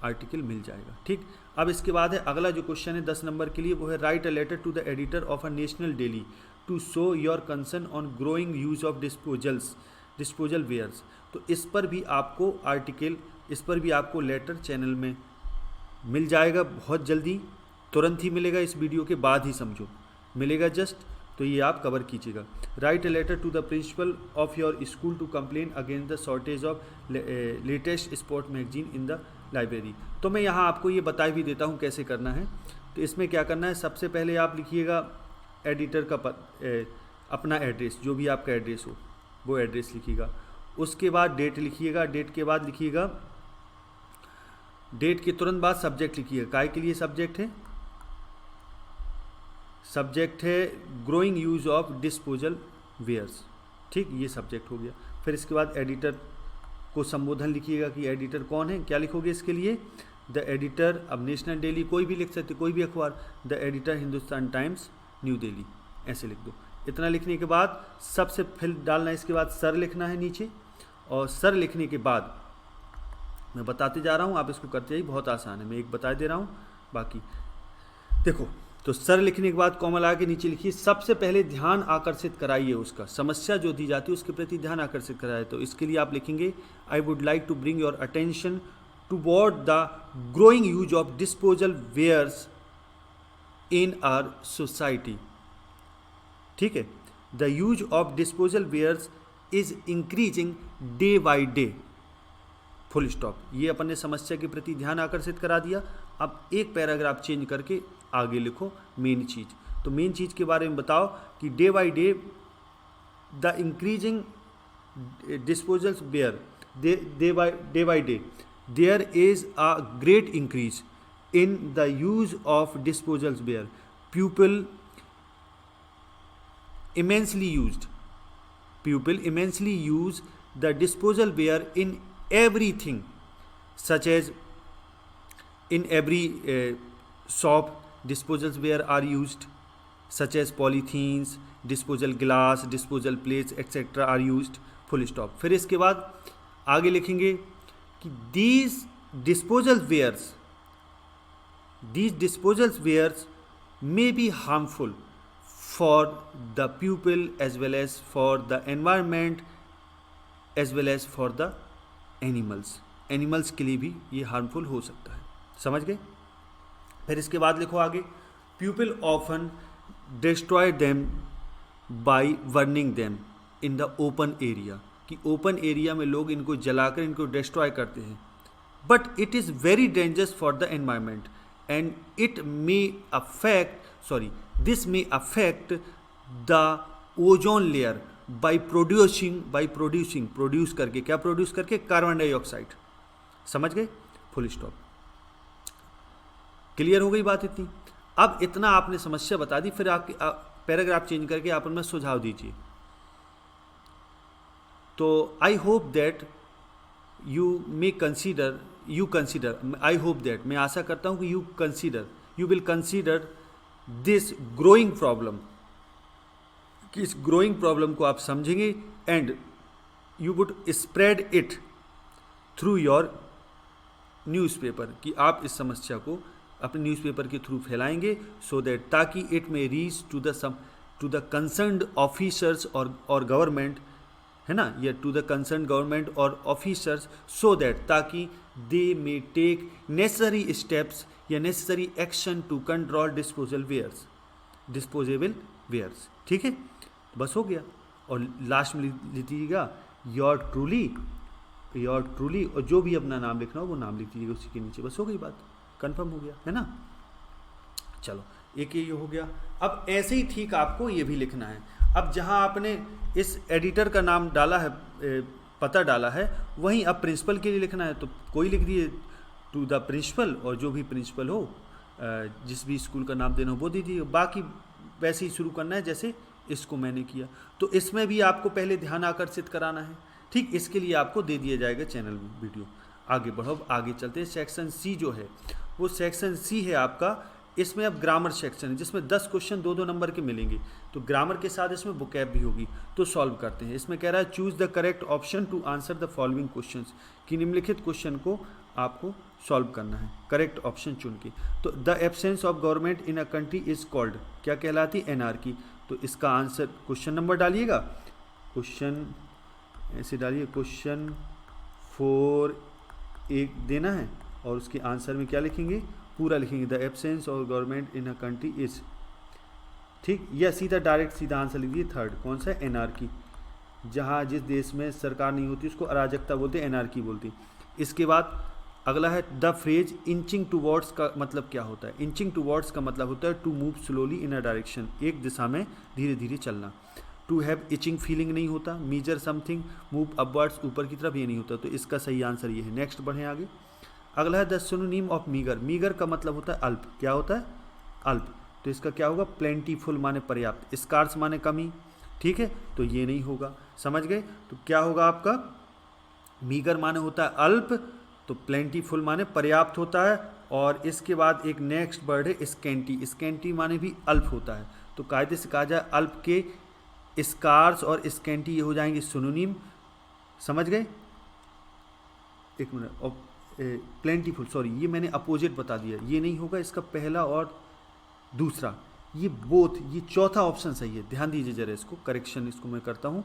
आर्टिकल मिल जाएगा। ठीक, अब इसके बाद है अगला जो क्वेश्चन है 10 नंबर के लिए, वो है write a letter to the editor of a national daily to show your concern on growing use of disposal wares, तो इस पर भी आपको आर्टिकल, इस पर भी आपको लेटर चैनल में मिल जाएगा, बहुत जल्दी, तुरंत ही मिलेगा, इस वीडियो के बाद ही समझो मिलेगा जस्ट, तो ये आप कवर कीजिएगा। Write a letter to the principal of your school to complain against the shortage of latest sport magazine in the library, तो मैं यहाँ आपको ये बता भी देता हूँ कैसे करना है। तो इसमें क्या करना है, सबसे पहले आप लिखिएगा एडिटर का अपना एड्रेस, जो भी आपका एड्रेस हो वो एड्रेस लिखिएगा, उसके बाद डेट लिखिएगा, डेट के बाद लिखिएगा, डेट के तुरंत बाद सब्जेक्ट लिखिएगा, काय के लिए सब्जेक्ट है, सब्जेक्ट है growing use of disposal wares. ठीक, ये सब्जेक्ट हो गया। फिर इसके बाद एडिटर को संबोधन लिखिएगा कि एडिटर कौन है, क्या लिखोगे इसके लिए, द एडिटर, अब नेशनल डेली कोई भी लिख सकते, कोई भी अखबार, the editor Hindustan times new Delhi, ऐसे लिख दो। इतना लिखने के बाद सबसे फिर डालना है, इसके बाद सर लिखना है नीचे, और सर लिखने के बाद मैं बताते जा रहा हूँ, आप इसको करते जाइए, बहुत आसान है, मैं एक बता दे रहा हूँ, बाकी देखो। तो सर लिखने के बाद कॉमा लगा के नीचे लिखिए, सबसे पहले ध्यान आकर्षित कराइए, उसका समस्या जो दी जाती है उसके प्रति ध्यान आकर्षित कराइए, तो इसके लिए आप लिखेंगे I would like to bring your attention toward the growing use of disposal wares in our society. ठीक है, the use of disposal wares is increasing day by day, full stop. ये अपन ने समस्या के प्रति ध्यान आकर्षित करा दिया। अब एक पैराग्राफ चेंज करके आगे लिखो मेन चीज़, तो मेन चीज़ के बारे में बताओ कि day by day the increasing disposals ware, day by day there is a great increase in the use of disposals ware, people immensely use the disposal ware in everything, such as in every shop disposal ware are used, such as polythenes, disposal glass, disposal plates etc are used, full stop। फिर इसके बाद आगे लिखेंगे कि these disposal wares may be harmful for the pupil as well as for the environment as well as for the animals के लिए भी ये हार्मफुल हो सकता है, समझ गए। फिर इसके बाद लिखो आगे, pupil often destroy them by burning them in the open area, कि ओपन एरिया में लोग इनको जलाकर इनको डिस्ट्रॉय करते हैं, but it is very dangerous for the environment and it may affect this may affect the ozone layer by produce करके, क्या प्रोड्यूस करके, कार्बन डाइऑक्साइड। समझ गए? Full stop. क्लियर हो गई बात इतनी? अब इतना आपने समस्या बता दी, फिर आप पैराग्राफ चेंज करके आप उनमें सुझाव दीजिए। तो I hope that you consider, I hope that, मैं आशा करता हूं कि you will consider this growing problem, कि इस ग्रोइंग प्रॉब्लम को आप समझेंगे and you would spread it through your newspaper, कि आप इस समस्या को अपने न्यूज़पेपर के थ्रू फैलाएंगे, सो दैट ताकि it may reach to the concerned officers और गवर्नमेंट, है ना, या टू द कंसर्न गवर्नमेंट और ऑफिसर्स, सो दैट ताकि they may take necessary steps या necessary action to control disposable wares. ठीक है, बस हो गया। और लास्ट में लिख दीजिएगा योर ट्रूली, और जो भी अपना नाम लिखना हो वो नाम लिख दीजिएगा उसी के नीचे। बस हो गई बात, कंफर्म हो गया, है ना। चलो, एक ये हो गया। अब ऐसे ही ठीक आपको ये भी लिखना है। अब जहाँ आपने इस एडिटर का नाम डाला है, पता डाला है, वहीं अब प्रिंसिपल के लिए लिखना है, तो कोई लिख दिए टू द प्रिंसिपल, और जो भी प्रिंसिपल हो, जिस भी स्कूल का नाम देना हो वो दीजिए। बाकी वैसे ही शुरू करना है जैसे इसको मैंने किया। तो इसमें भी आपको पहले ध्यान आकर्षित कराना है। ठीक, इसके लिए आपको दे दिया जाएगा चैनल में वीडियो। आगे बढ़ो, आगे चलते हैं। सेक्शन सी जो है वो सेक्शन सी है आपका। इसमें अब ग्रामर सेक्शन है, जिसमें 10 क्वेश्चन 2-2 नंबर के मिलेंगे। तो ग्रामर के साथ इसमें वोकैब भी होगी। तो सॉल्व करते हैं। इसमें कह रहा है choose the correct option to answer the following questions, कि निम्नलिखित क्वेश्चन को आपको सॉल्व करना है करेक्ट ऑप्शन चुन के। तो the absence of government in a country is called, क्या कहलाती? एनार्की। तो इसका आंसर क्वेश्चन नंबर डालिएगा, क्वेश्चन ऐसे डालिए, क्वेश्चन 4 एक देना है, और उसके आंसर में क्या लिखेंगे? पूरा लिखेंगे, the absence of government in a country is. ठीक, या सीधा आंसर लिखिए थर्ड, कौन सा? एनार्की। जहाँ जिस देश में सरकार नहीं होती उसको अराजकता बोलते, एनार्की बोलते। इसके बाद अगला है द फ्रेज इंचिंग टूवर्ड्स का मतलब क्या होता है? इंचिंग टूवर्ड्स का मतलब होता है to move slowly in a direction, एक दिशा में धीरे धीरे चलना। टू हैव इचिंग फीलिंग नहीं होता। मीजर समथिंग, मूव अपवर्ड्स, ऊपर की तरफ, ये नहीं होता। तो इसका सही आंसर ये है। नेक्स्ट बढ़ें आगे। अगला है the synonym of meagre. Meagre का मतलब होता है अल्प। क्या होता है? अल्प। तो इसका क्या होगा? प्लेंटीफुल माने पर्याप्त, स्कार्स माने कमी। ठीक है, तो ये नहीं होगा, समझ गए। तो क्या होगा आपका? मीगर माने होता है अल्प, तो प्लेंटीफुल माने पर्याप्त होता है। और इसके बाद एक नेक्स्ट वर्ड है स्कैंटी। स्कैंटी माने भी अल्प होता है। तो कायदे से कहा जाए अल्प के स्कार्स और स्कैंटी ये हो जाएंगे सिनोनिम, समझ गए। एक मिनट, और प्लेंटीफुल, सॉरी ये मैंने अपोजिट बता दिया, ये नहीं होगा। इसका पहला और दूसरा ये बोथ, ये चौथा ऑप्शन सही है। ध्यान दीजिए जरा, इसको करेक्शन इसको मैं करता हूँ।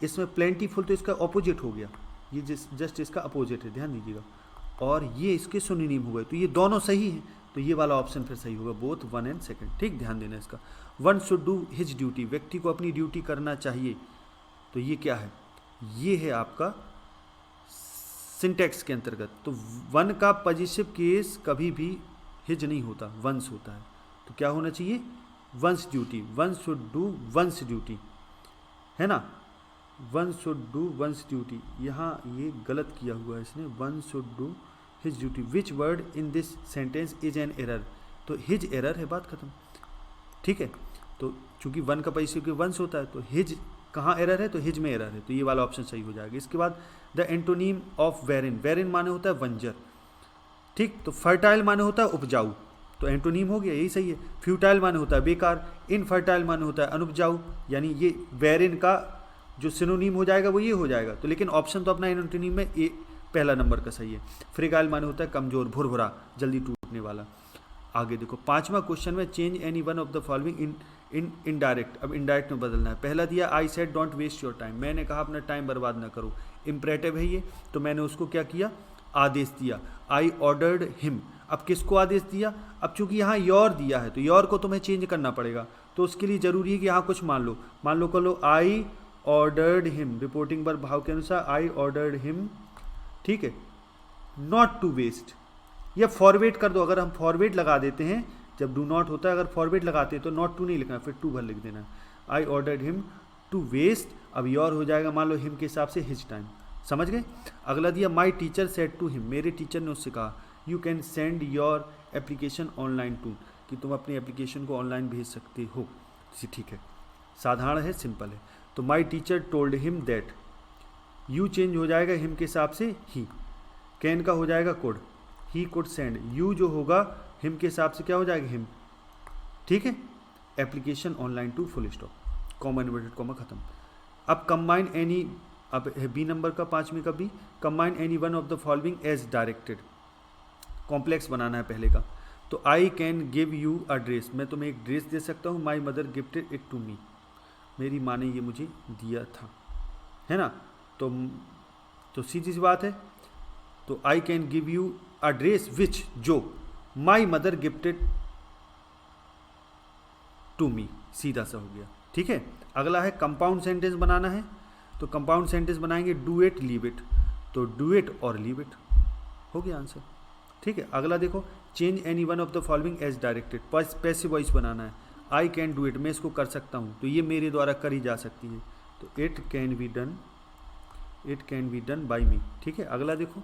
इसमें प्लेंटीफुल तो इसका अपोजिट हो गया, ये जस्ट इसका अपोजिट है, ध्यान दीजिएगा। और ये इसके सिनोनिम हो गए, तो ये दोनों सही हैं। तो ये वाला ऑप्शन फिर सही होगा, बोथ 1 and 2। ठीक, ध्यान देना इसका। One should do his duty, व्यक्ति को अपनी ड्यूटी करना चाहिए। तो ये क्या है? ये है आपका सिंटेक्स के अंतर्गत। तो वन का पॉजिटिव केस कभी भी हिज नहीं होता, वंस होता है। तो क्या होना चाहिए? Once duty, one should do once duty, है ना। One should do once duty, यहाँ ये गलत किया हुआ है इसने। One should do his duty, which word in this sentence is an error. तो हिज एरर है, बात खत्म। ठीक है, तो चूंकि वन का पॉजिटिव वंस होता है, तो हिज कहाँ एरर है? तो हिज में एरर है। तो ये वाला ऑप्शन सही हो जाएगा। इसके बाद द एंटोनीम ऑफ वेरिन। वेरिन माने होता है बंजर। ठीक, तो फर्टाइल माने होता है उपजाऊ, तो एंटोनीम हो गया, यही सही है। फ्यूटाइल माने होता है बेकार। इनफर्टाइल माने होता है अनुपजाऊ, यानी ये वेरिन का जो सिनोनीम हो जाएगा वो ये हो जाएगा। तो लेकिन ऑप्शन तो अपना एंटोनीम में ए पहला नंबर का सही है। फ्रेगाइल माने होता है कमजोर, भुरभुरा, जल्दी टूटने वाला। आगे देखो, 5वां क्वेश्चन में change any one of the following in indirect. अब इनडायरेक्ट में बदलना है। पहला दिया I said don't waste your time, मैंने कहा अपना टाइम बर्बाद ना करो। इम्परेटिव है ये, तो मैंने उसको क्या किया? आदेश दिया। आई ऑर्डर्ड हिम, अब किसको आदेश दिया? अब चूंकि यहाँ योर दिया है, तो योर को तुम्हें चेंज करना पड़ेगा। तो उसके लिए जरूरी है कि यहाँ कुछ मान लो कर लो, I ordered him, reporting verb भाव के अनुसार आई ऑर्डर्ड हिम, ठीक है, नॉट टू वेस्ट, या फॉरवर्ड कर दो। अगर हम फॉरवर्ड लगा देते हैं, जब डू नॉट होता है अगर फॉरवर्ड लगाते हैं तो नॉट टू नहीं लिखना, फिर टू भर लिख देना। I ordered him to waste, अब योर हो जाएगा मान लो हिम के हिसाब से हिज टाइम, समझ गए। अगला दिया my teacher said to him, मेरे टीचर ने उससे कहा you can send your application online to, कि तुम अपनी एप्लीकेशन को ऑनलाइन भेज सकते हो। ठीक है, साधारण है, सिंपल है। तो my teacher told him that, you change हो जाएगा हिम के हिसाब से ही, कैन का हो जाएगा could, he could send, you जो होगा हिम के हिसाब से क्या हो जाएगा हिम, ठीक है, application online to full stop, comma inverted comma खत्म। अब कंबाइन एनी, अब बी नंबर का 5वें का B, combine any one of the following as directed, complex बनाना है पहले का। तो I can give you a dress, मैं तुम्हें एक ड्रेस दे सकता हूँ, my mother gifted it to me, मेरी माँ ने ये मुझे दिया था, है ना। तो सीधी सी बात है, तो I can give you a dress which, जो my mother gifted to me, सीधा सा हो गया, ठीक है। अगला है कंपाउंड सेंटेंस बनाना है, तो कंपाउंड सेंटेंस बनाएंगे डू इट लीव इट, तो डू इट और लीव इट, हो गया आंसर, ठीक है। अगला देखो, change any one of the following as directed, passive voice बनाना है, आई कैन डू इट, मैं इसको कर सकता हूँ, तो ये मेरे द्वारा करी जा सकती है, तो it can be done, it can be done by me, ठीक है। अगला देखो,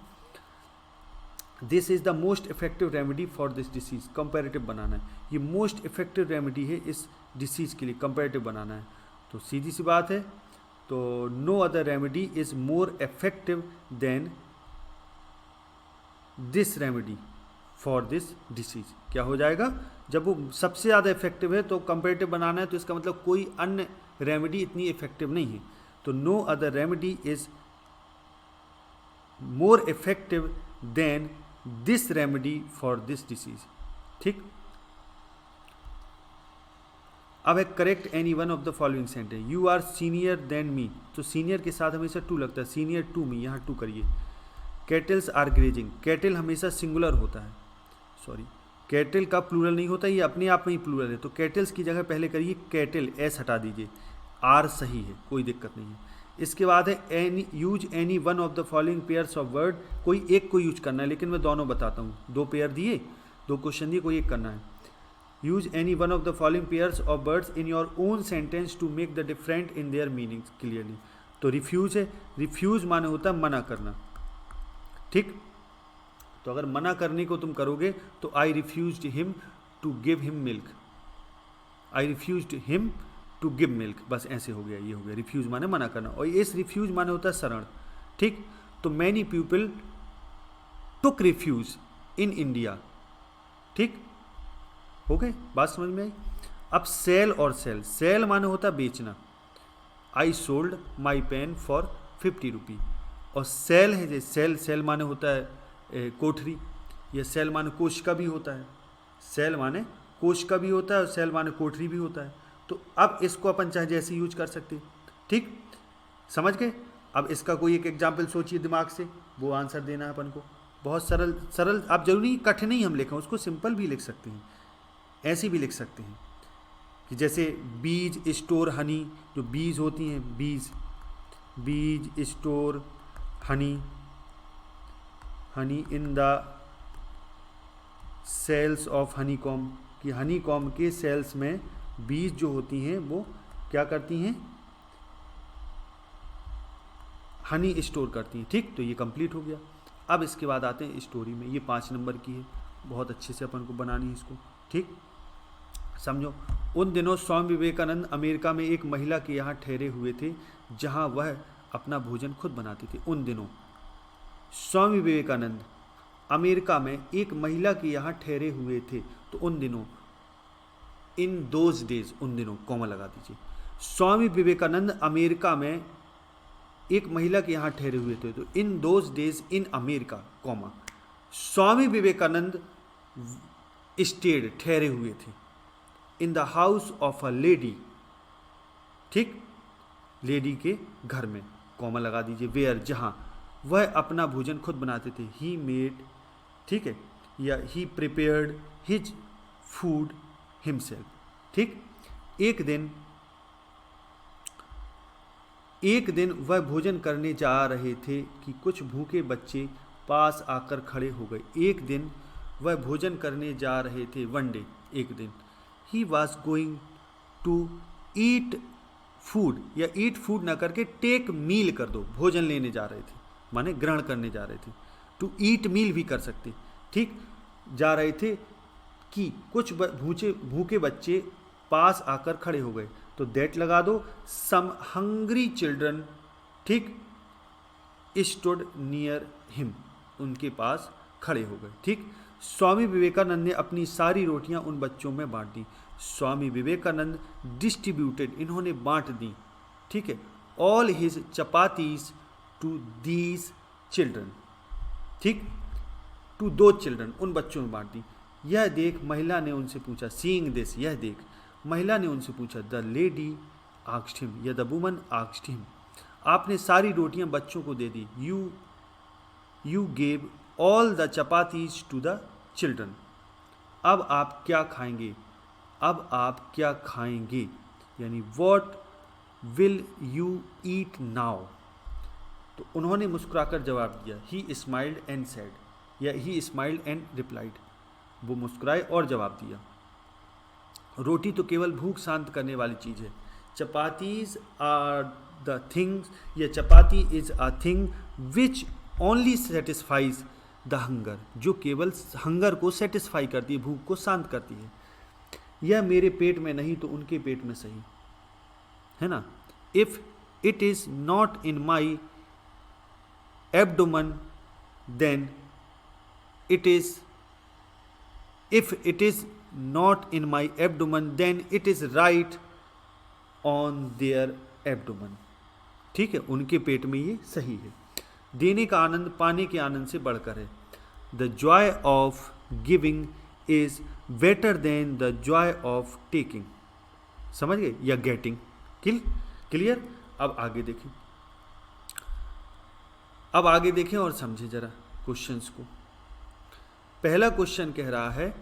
this is the most effective remedy for this disease, comparative बनाना है, ये मोस्ट इफेक्टिव रेमेडी है इस डिसीज़ के लिए, कंपेरेटिव बनाना है, तो सीधी सी बात है, तो no other remedy is more effective than this remedy for this disease, क्या हो जाएगा, जब वो सबसे ज़्यादा इफेक्टिव है तो कंपेरेटिव बनाना है, तो इसका मतलब कोई अन्य रेमेडी इतनी इफेक्टिव नहीं है, तो no other remedy is more effective than this remedy for this disease, ठीक। अब है correct any one of the following sentence, you are senior than me, तो सीनियर के साथ हमेशा टू लगता है, सीनियर टू मी, यहाँ टू करिए। कैटल्स आर ग्रेजिंग, कैटल हमेशा सिंगुलर होता है, सॉरी कैटल का प्लूरल नहीं होता, ये अपने आप में ही प्लूरल है, तो कैटल्स की जगह पहले करिए कैटल, एस हटा दीजिए, आर सही है, कोई दिक्कत नहीं है। इसके बाद है any, use any one of the following pairs of word, कोई एक को यूज करना है, लेकिन मैं दोनों बताता हूँ, दो पेयर दिए, दो क्वेश्चन दिए, कोई एक करना है। Use any one of the following pairs of words in your own sentence to make the different in their meaning clearly, तो रिफ्यूज है, रिफ्यूज माने होता है मना करना, ठीक। तो अगर मना करने को तुम करोगे तो I refused him to give him milk, I refused him to give milk, बस ऐसे हो गया, ये हो गया, रिफ्यूज माने मना करना, और इस रिफ्यूज माने होता है शरण, ठीक। तो many people took refuge in India, ठीक, हो गए, बात समझ में आई। अब सेल और सेल, सेल माने होता है बेचना, I sold my pen for 50 rupee, और सेल है जो सेल, सेल माने होता है कोठरी, या सेल माने कोश का भी होता है, सेल माने कोश का भी होता है और सेल माने कोठरी भी होता है, तो अब इसको अपन चाहे जैसे यूज कर सकते हैं, ठीक, समझ गए। अब इसका कोई एक एग्जाम्पल सोचिए दिमाग से, वो आंसर देना है अपन को, बहुत सरल सरल, आप जरूरी कठिन ही हम लिखें, उसको सिंपल भी लिख सकते हैं, ऐसी भी लिख सकते हैं, कि जैसे बीज स्टोर हनी, जो बीज होती हैं, bees, bees store honey, honey in the cells of honeycomb, कि हनी कॉम के सेल्स में बीज जो होती हैं वो क्या करती हैं, हनी स्टोर करती हैं, ठीक। तो ये कंप्लीट हो गया। अब इसके बाद आते हैं स्टोरी में, ये 5 नंबर की है, बहुत अच्छे से अपन को बनानी है इसको, ठीक, समझो। उन दिनों स्वामी विवेकानंद अमेरिका में एक महिला के यहाँ ठहरे हुए थे, जहाँ वह अपना भोजन खुद बनाते थे। उन दिनों स्वामी विवेकानंद अमेरिका में एक महिला के यहाँ ठहरे हुए थे, तो उन दिनों, इन दोज डेज, उन दिनों कॉमा लगा दीजिए। स्वामी विवेकानंद अमेरिका में एक महिला के यहाँ ठहरे हुए थे, तो in those days in America, comma, Swami Vivekananda stayed, ठहरे हुए थे, in the house of a lady, ठीक, लेडी के घर में, कॉमा लगा दीजिए, वेयर, जहाँ वह अपना भोजन खुद बनाते थे, ही मेड, ठीक है, या ही प्रिपेयर्ड हिज फूड हिमसेल्फ, ठीक। एक दिन एक दिन वह भोजन करने जा रहे थे कि कुछ भूखे बच्चे पास आकर खड़े हो गए। एक दिन वह भोजन करने जा रहे थे, वन डे, एक दिन। He was going to eat food, या ईट फूड ना करके टेक मील कर दो, भोजन लेने जा रहे थे, माने ग्रहण करने जा रहे थे। टू ईट मील भी कर सकते, ठीक। जा रहे थे कि कुछ भूखे बच्चे पास आकर खड़े हो गए, तो दैट लगा दो। सम हंग्री चिल्ड्रन, ठीक, स्टूड नियर हिम, उनके पास खड़े हो गए, ठीक। स्वामी विवेकानंद ने अपनी सारी रोटियां उन बच्चों में बांट दी। स्वामी विवेकानंद डिस्ट्रीब्यूटेड, इन्होंने बांट दी, ठीक है, all his chapatis to these children, ठीक, टू दो चिल्ड्रन, उन बच्चों में बांट दी। यह देख महिला ने उनसे पूछा, सीइंग दिस, यह देख महिला ने उनसे पूछा, द लेडी आस्क्ड हिम, या द वुमन आस्क्ड हिम, आपने सारी रोटियां बच्चों को दे दी। You gave all the chapatis to the children, अब आप क्या खाएंगे, अब आप क्या खाएंगे, यानी what will you eat now. तो उन्होंने मुस्कुराकर जवाब दिया, ही स्माइल्ड एंड सेड, या ही स्माइल्ड एंड रिप्लाइड, वो मुस्कुराए और जवाब दिया। रोटी तो केवल भूख शांत करने वाली चीज़ है। चपातीज आर द थिंग्स, या chapati is a thing which only satisfies the hunger, जो केवल हंगर को सेटिस्फाई करती है, भूख को शांत करती है। यह मेरे पेट में नहीं तो उनके पेट में सही है ना। If it is not in my abdomen then it is, if it is not in my abdomen then it is right on their abdomen, ठीक है, उनके पेट में ये सही है। देने का आनंद पाने के आनंद से बढ़कर है। The Joy of giving is better than the Joy of taking, समझ गए, या गेटिंग, क्लियर। अब आगे देखें, अब आगे देखें और समझें जरा क्वेश्चंस को। पहला क्वेश्चन कह रहा है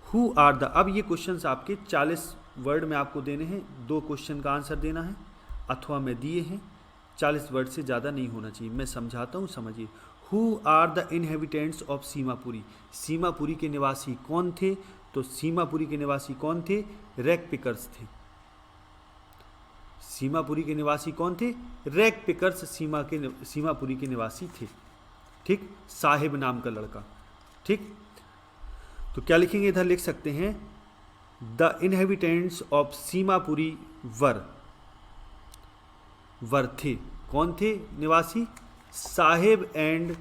हु आर द, अब ये क्वेश्चंस आपके 40 वर्ड में आपको देने हैं, 2 क्वेश्चन का आंसर देना है, अथवा में दिए हैं, 40 वर्ड से ज़्यादा नहीं होना चाहिए। मैं समझाता हूँ, समझिए। Who are the inhabitants of Seemapuri, Seemapuri के निवासी कौन थे, तो सीमापुरी के निवासी कौन थे, रैग पिकर्स थे। सीमापुरी के निवासी कौन थे, रैग पिकर्स सीमापुरी के निवासी थे, ठीक, साहिब नाम का लड़का, ठीक। तो क्या लिखेंगे, इधर लिख सकते हैं द इनहेबिटेंट्स ऑफ सीमापुरी वर थे, कौन थे निवासी, साहिब एंड,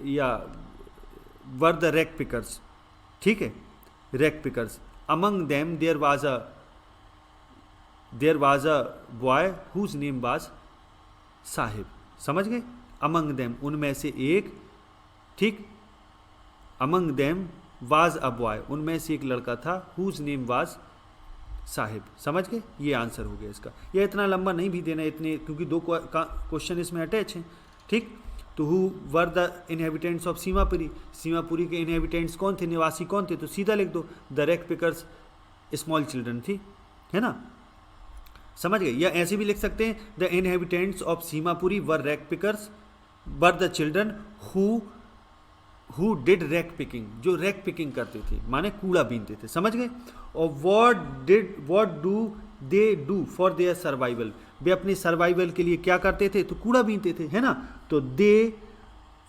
या वर द रैग पिकर्स, ठीक है, rag pickers. Among them there was a boy whose name was Saheb, समझ गए। अमंग देम, उनमें से एक, ठीक, among them was a boy, उनमें से एक लड़का था, हुज नेम वाज साहिब, समझ गए। ये आंसर हो गया इसका। यह इतना लंबा नहीं भी देना इतने, क्योंकि 2 क्वेश्चन इसमें अटैच हैं, ठीक। तो who were the inhabitants of Seemapuri, Seemapuri के इनहेबिटेंट्स कौन थे, निवासी कौन थे, तो सीधा लिख दो the rag pickers small children थी, है ना, समझ गए। या ऐसे भी लिख सकते हैं the inhabitants of Seemapuri were rag pickers were the children who did rag picking, जो रैग पिकिंग करते थे, माने कूड़ा बीनते थे, समझ गए। और what do they do for their survival, वे अपने सर्वाइवल के लिए क्या करते थे, तो कूड़ा बीनते थे, है ना। तो दे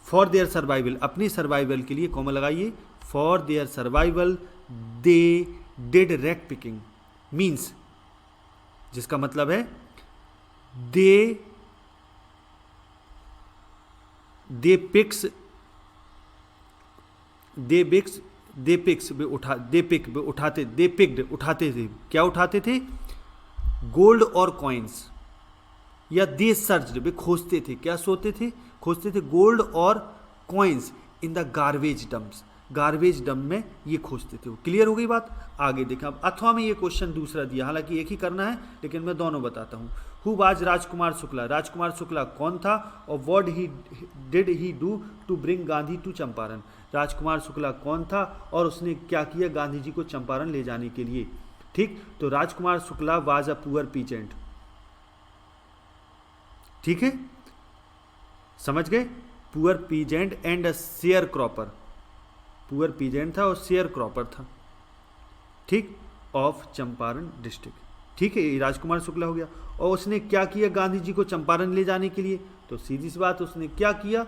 फॉर देयर सर्वाइवल, अपने सर्वाइवल के लिए कॉमा लगाइए, for their survival they did rag picking, means, जिसका मतलब है दे उठाते थे, क्या उठाते थे, गोल्ड और कॉइन्स, या दे सर्च्ड, वे खोजते थे, क्या खोजते थे गोल्ड और coins in the garbage dumps, garbage dump में ये खोजते थे। क्लियर हो गई बात। आगे देखें, अब अथवा में ये क्वेश्चन दूसरा दिया, हालांकि एक ही करना है लेकिन मैं दोनों बताता हूँ। हु वाज राजकुमार शुक्ला, राजकुमार शुक्ला कौन था, और what did he do to bring Gandhi to Champaran, Rajkumar Shukla कौन था और उसने क्या किया गांधी जी को चंपारण ले जाने के लिए, ठीक। तो Rajkumar Shukla was a poor peasant, ठीक है, समझ गए। Poor peasant and a sharecropper, poor peasant था और शेयर क्रॉपर था, ठीक, ऑफ चंपारण डिस्ट्रिक्ट, ठीक है, ये राजकुमार शुक्ला हो गया। और उसने क्या किया गांधी जी को चंपारण ले जाने के लिए, तो सीधी सी बात उसने क्या किया,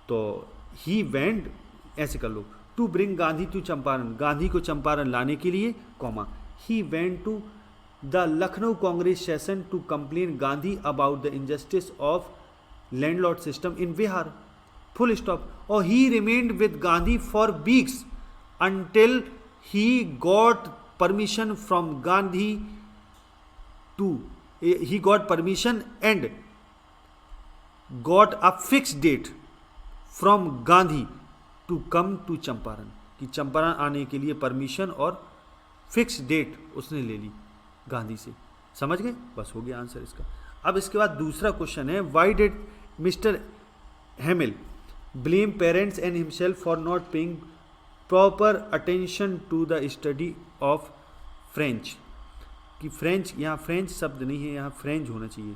तो ही वेंट, ऐसे कर लो, to bring Gandhi to Champaran, Gandhi को चंपारण लाने के लिए, comma, he went to the Lucknow Congress session to complain Gandhi about the injustice of landlord system in Bihar, full stop. और he remained with Gandhi for weeks until he got permission from Gandhi to, he got permission and got a fixed date from Gandhi to come to Champaran, कि चंपारण आने के लिए परमिशन और फिक्स डेट उसने ले ली गांधी से, समझ गए, बस हो गया आंसर इसका। अब इसके बाद दूसरा क्वेश्चन है, why did Mister Hamel blame parents and himself for not paying proper attention to the study of French, कि फ्रेंच, यहाँ फ्रेंच शब्द नहीं है, यहाँ फ्रेंच होना चाहिए,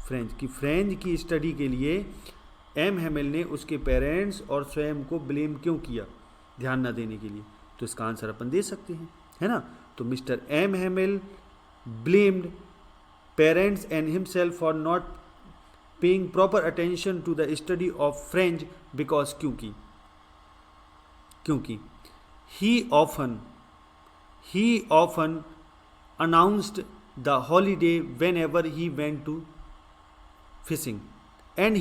फ्रेंच, कि फ्रेंच की स्टडी के लिए एम हेमिल ने उसके पेरेंट्स और स्वयं को ब्लेम क्यों किया, ध्यान न देने के लिए, तो इसका आंसर अपन दे सकते हैं, है ना। तो Mister M Hamel blamed parents and himself for not paying proper attention to the study of French because, क्योंकि he often announced the holiday whenever he went to fishing and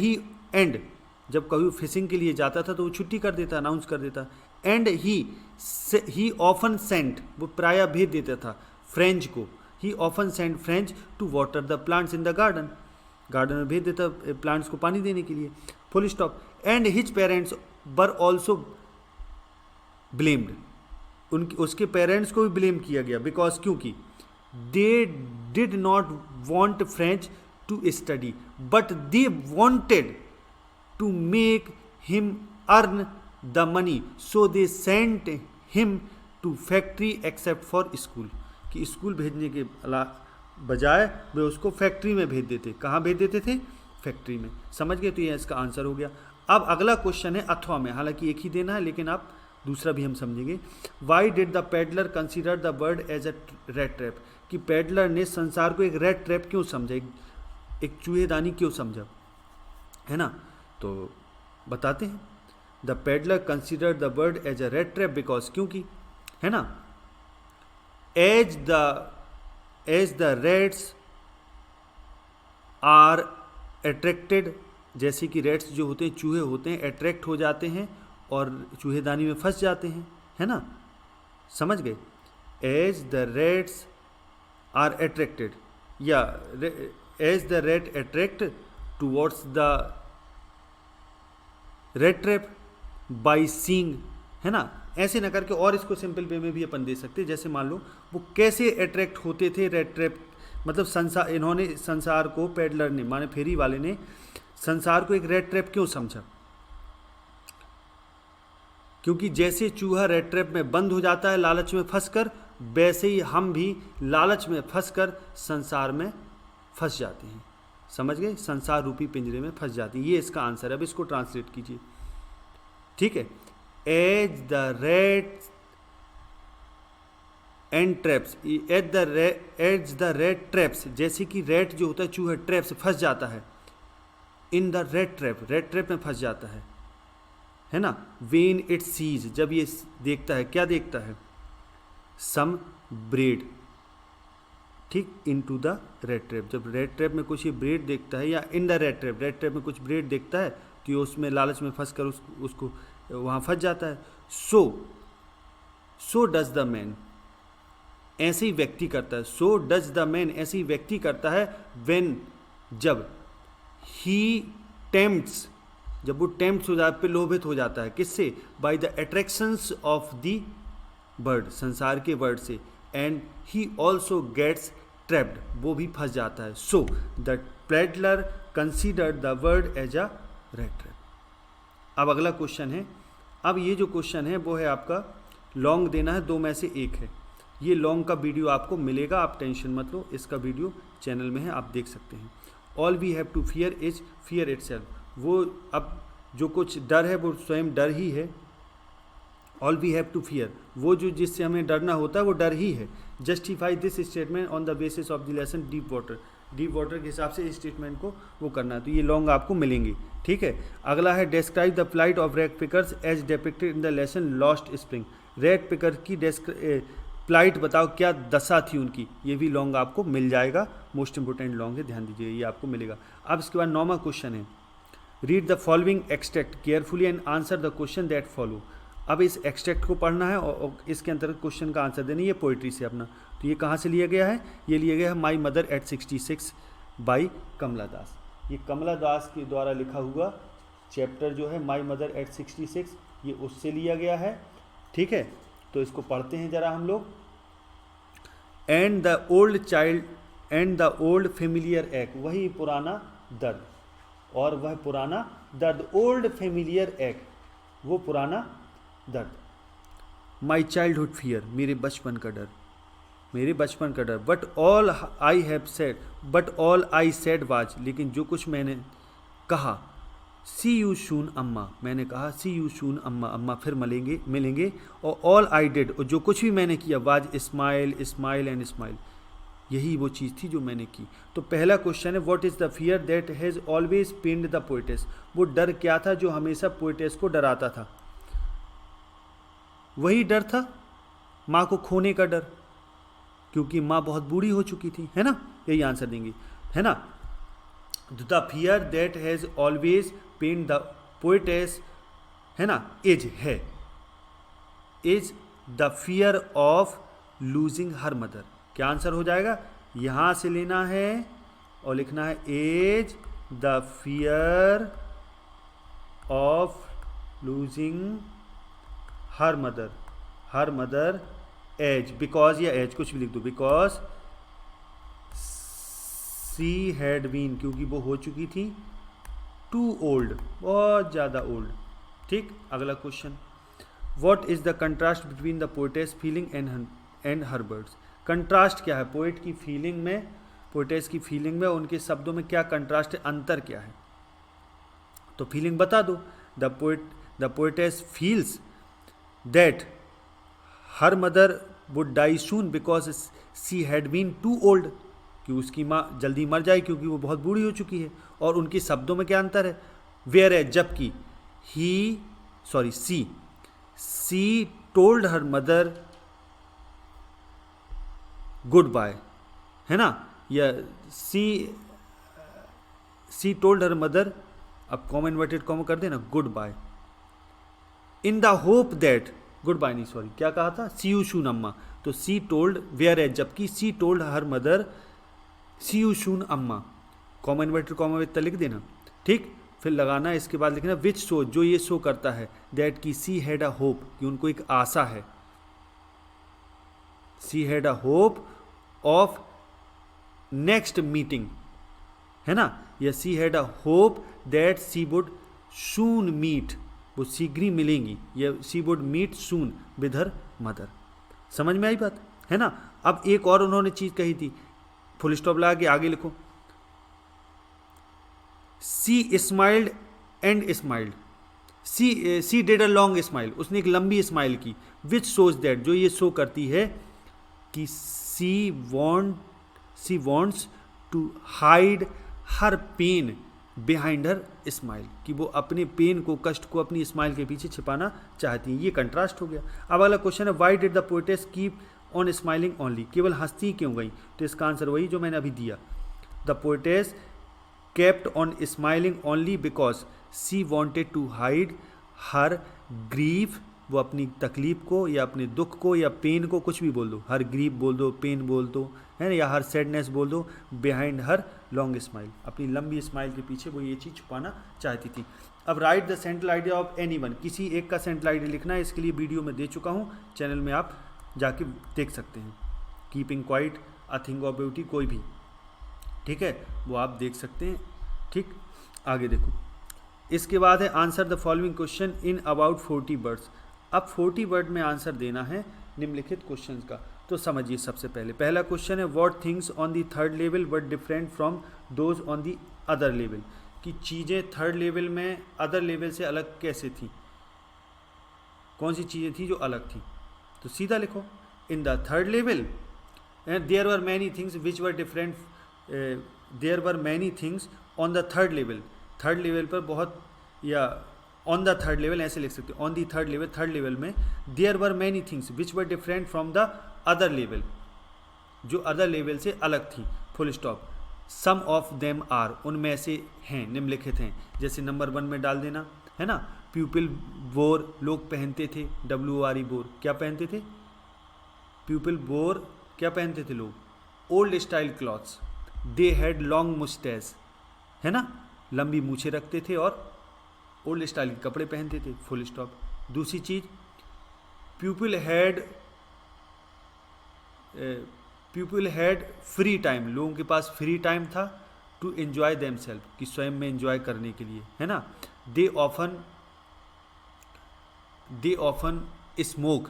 जब कभी फिशिंग के लिए जाता था तो वो छुट्टी कर देता, अनाउंस कर देता, एंड ही ऑफन सेंट, वो प्रायः भेज देता था फ्रेंच को, he often sent French to water the plants in the garden, garden में भेज देता प्लांट्स को पानी देने के लिए, full stop. And his parents were also blamed, उसके पेरेंट्स को भी ब्लेम किया गया, बिकॉज, क्योंकि they did not want French to study but they wanted to make him earn the money, so they sent him to factory except for school, कि स्कूल भेजने के बजाय वे उसको फैक्ट्री में भेज देते, कहाँ भेज देते थे, फैक्ट्री में, समझ गए। तो ये इसका आंसर हो गया। अब अगला क्वेश्चन है अथवा में, हालांकि एक ही देना है लेकिन आप दूसरा भी हम समझेंगे। Why did the peddler consider the world as a rat trap, कि पेडलर ने संसार को एक रेड ट्रैप क्यों समझा, एक चूहेदानी क्यों समझा, है ना। तो बताते हैं, the peddler consider the world as a rat trap because, क्योंकि, है ना, as the Reds are attracted, जैसे कि रेड्स जो होते हैं, चूहे होते हैं, अट्रैक्ट हो जाते हैं और चूहेदानी में फंस जाते हैं, है ना, समझ गए। As the Reds are attracted, या as the red attract towards the red trap by seeing, है ना, ऐसे ना करके, और इसको सिंपल वे में भी अपन दे सकते हैं, जैसे मान लो वो कैसे अट्रैक्ट होते थे रेड ट्रैप, मतलब संसार, इन्होंने संसार को, पेडलर ने माने फेरी वाले ने संसार को एक रेड ट्रैप क्यों समझा, क्योंकि जैसे चूहा रेड ट्रैप में बंद हो जाता है लालच में फंसकर, वैसे ही हम भी लालच में फंसकर संसार में फंस जाते हैं, समझ गए, संसार रूपी पिंजरे में फंस जाते हैं। ये इसका आंसर है। अब इसको ट्रांसलेट कीजिए, ठीक है। As the rat and traps, as the rat traps, जैसे कि रेड जो होता है चूहा ट्रैप से फंस जाता है, इन द रेड ट्रैप में फंस जाता है ना। वेन इट सीज, जब ये देखता है, क्या देखता है, सम ब्रेड, ठीक, इन टू द रेड ट्रैप, जब रेड ट्रैप में कुछ ये ब्रेड देखता है, या इन द रेड ट्रैप में कुछ ब्रेड देखता है, तो ये उसमें लालच में फंस कर उसको वहाँ फंस जाता है। सो डज द मैन, ऐसे ही व्यक्ति करता है, सो डज द मैन, ऐसे ही व्यक्ति करता है, व्हेन, जब, ही टेम्प्ट्स, जब वो टेम्प्ट हो जाता है, लोभित हो जाता है, किससे, by the attractions of the world, संसार के वर्ड से, and he also gets trapped, वो भी फंस जाता है। So the peddler considered the world as a rat trap. अब अगला क्वेश्चन है, अब ये जो क्वेश्चन है वो है आपका लॉन्ग देना है, दो में से एक है। ये लॉन्ग का वीडियो आपको मिलेगा, आप टेंशन मत लो, इसका वीडियो चैनल में है, आप देख सकते हैं। All we have to fear is fear itself, वो अब जो कुछ डर है वो स्वयं डर ही है। All we have to fear, वो जो जिससे हमें डरना होता है वो डर ही है। Justify this statement on the basis of the lesson deep water, deep water के हिसाब से इस स्टेटमेंट को वो करना है। तो ये लॉन्ग आपको मिलेंगे, ठीक है। अगला है describe the plight of rag pickers as depicted in the lesson Lost Spring, rag picker की फ्लाइट बताओ क्या दशा थी उनकी, ये भी लॉन्ग आपको मिल जाएगा। मोस्ट इंपोर्टेंट लॉन्ग है, ध्यान दीजिए, ये आपको मिलेगा। अब इसके बाद 9वां क्वेश्चन है, read the following extract carefully and answer the question that follow. अब इस एक्सट्रैक्ट को पढ़ना है और इसके अंतर्गत क्वेश्चन का आंसर देना है। ये पोइट्री से अपना, तो ये कहाँ से लिया गया है, ये लिया गया है माई मदर एट 66 बाई कमला दास। ये कमला दास के द्वारा लिखा हुआ चैप्टर जो है माई मदर एट 66, ये उससे लिया गया है, ठीक है। तो इसको पढ़ते हैं जरा हम लोग। And the old child and the old familiar एक, वही पुराना दर्द, और वह पुराना दर्द, ओल्ड फेमिलियर एक, वो पुराना दर्द। माई चाइल्डहुड फियर, मेरे बचपन का डर, मेरे बचपन का डर। But all I have said, but all I said was, लेकिन जो कुछ मैंने कहा, सी यू सून अम्मा, मैंने कहा सी यू सून अम्मा, अम्मा फिर मिलेंगे। और ऑल आई डिड, और जो कुछ भी मैंने किया, was smile smile and smile, यही वो चीज़ थी जो मैंने की। तो पहला क्वेश्चन है what is the fear that has always pained the poetess, वो डर क्या था जो हमेशा पोएटेस को डराता था। वही डर था माँ को खोने का डर, क्योंकि माँ बहुत बूढ़ी हो चुकी थी, है ना, यही आंसर देंगे, है ना। The fear that has always pained the poetess, है ना, is the fear of losing her mother. क्या आंसर हो जाएगा, यहाँ से लेना है और लिखना है as the fear of losing her mother as, because या एज कुछ भी लिख दो, बिकॉज सी हैड बीन, क्योंकि वो हो चुकी थी, टू ओल्ड, बहुत ज़्यादा ओल्ड, ठीक। अगला question, what is the contrast between the poetess feeling and her words. Contrast क्या है, पोएट की फीलिंग में, पोएटेस की फीलिंग में, उनके शब्दों में क्या कंट्रास्ट है, अंतर क्या है। तो फीलिंग बता दो, the poetess feels that her mother would die soon because she had been too old, कि उसकी माँ जल्दी मर जाए क्योंकि वो बहुत बूढ़ी हो चुकी है। और उनके शब्दों में क्या अंतर है, वेयर है, जबकि she told her mother goodbye, है ना, या सी टोल्ड हर मदर, अब कॉमा इन्वर्टेड कॉमा कर देना, goodbye, in the hope that, goodbye नहीं सॉरी, क्या कहा था, सी यू सून अम्मा। तो सी टोल्ड वेयर है, जबकि she told her mother see you soon अम्मा, कॉमा इन्वर्टेड कॉमा विद लिख देना, ठीक। फिर लगाना, इसके बाद लिखना विच शो, जो ये शो करता है, दैट की सी हैड अ होप, कि उनको एक आशा है, she had a hope of next meeting, है ना, या she had a hope that she would soon meet, वो शीघ्र ही मिलेंगी, या she would meet soon with her mother. समझ में आई बात, है ना। अब एक और उन्होंने चीज कही थी, फुल स्टॉप लगा के आगे लिखो, she smiled and smiled, she did a long smile, उसने एक लंबी स्माइल की, विच शोज दैट, जो ये शो करती है कि she wants to hide her pain behind her smile, कि वो अपने पेन को, कष्ट को अपनी स्माइल के पीछे छिपाना चाहती हैं। ये कंट्रास्ट हो गया। अब अगला क्वेश्चन है why did the poetess keep on smiling only, केवल हंसती क्यों गई। तो इसका आंसर वही जो मैंने अभी दिया, the poetess kept on smiling only because she wanted to hide her grief, वो अपनी तकलीफ को या अपने दुख को या पेन को, कुछ भी बोल दो, हर ग्रीफ बोल दो, पेन बोल दो, है ना, या हर सैडनेस बोल दो, बिहाइंड हर लॉन्ग स्माइल, अपनी लंबी स्माइल के पीछे वो ये चीज़ छुपाना चाहती थी। अब right the central idea of anyone, किसी एक का सेंट्रल आइडिया लिखना है। इसके लिए वीडियो में दे चुका हूँ, चैनल में आप जाके देख सकते हैं। Keeping quiet, a thing of beauty, कोई भी, ठीक है, वो आप देख सकते हैं। ठीक, आगे देखो। इसके बाद है answer the following question in about 40 words. अब 40 वर्ड में आंसर देना है निम्नलिखित क्वेश्चंस का। तो समझिए सबसे पहले पहला क्वेश्चन है what things on the third level were different from those on the other level, कि चीज़ें थर्ड लेवल में अदर लेवल से अलग कैसे थी, कौन सी चीज़ें थी जो अलग थी। तो सीधा लिखो in the third level there were many things which were different, there were many things on the third level, third level पर बहुत, या ऑन द थर्ड लेवल ऐसे लिख सकते हो, on the third level, third level में there were many things which were different from the other level, जो अदर लेवल से अलग थी, full stop. Some of them are, उनमें से हैं, निम्नलिखित हैं, जैसे नंबर 1 में डाल देना है ना। प्यूपिल बोर, लोग पहनते थे, WORE बोर, क्या पहनते थे, प्यूपिल बोर क्या पहनते थे लोग, old style clothes. They had long moustache, है ना, लंबी मूछें रखते थे और ओल्ड स्टाइल के कपड़े पहनते थे, फुल स्टॉप। दूसरी चीज़, पीपल हैड फ्री टाइम, लोगों के पास फ्री टाइम था, टू एन्जॉय देम सेल्फ, कि स्वयं में एंजॉय करने के लिए, है ना। दे ऑफन स्मोक,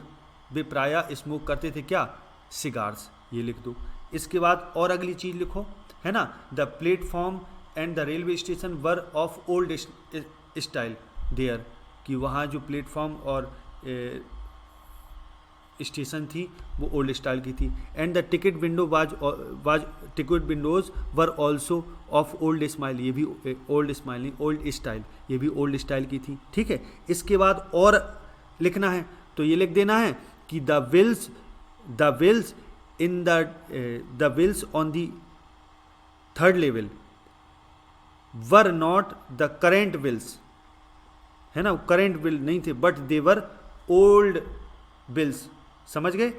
वे प्रायः स्मोक करते थे, क्या, सिगार्स, ये लिख दो। इसके बाद और अगली चीज़ लिखो, है ना, the platform and the railway station were of old style there, कि वहाँ जो प्लेटफॉर्म और स्टेशन थी वो ओल्ड स्टाइल की थी। And the ticket window ticket Windows were also of old smile, ये भी ओल्ड स्माइल नहीं, ओल्ड स्टाइल, ये भी ओल्ड स्टाइल की थी, ठीक है। इसके बाद और लिखना है तो ये लिख देना है कि the wills on the third level were not the current wills, है ना, करेंट विल नहीं थे, but they were old wills, समझ गए।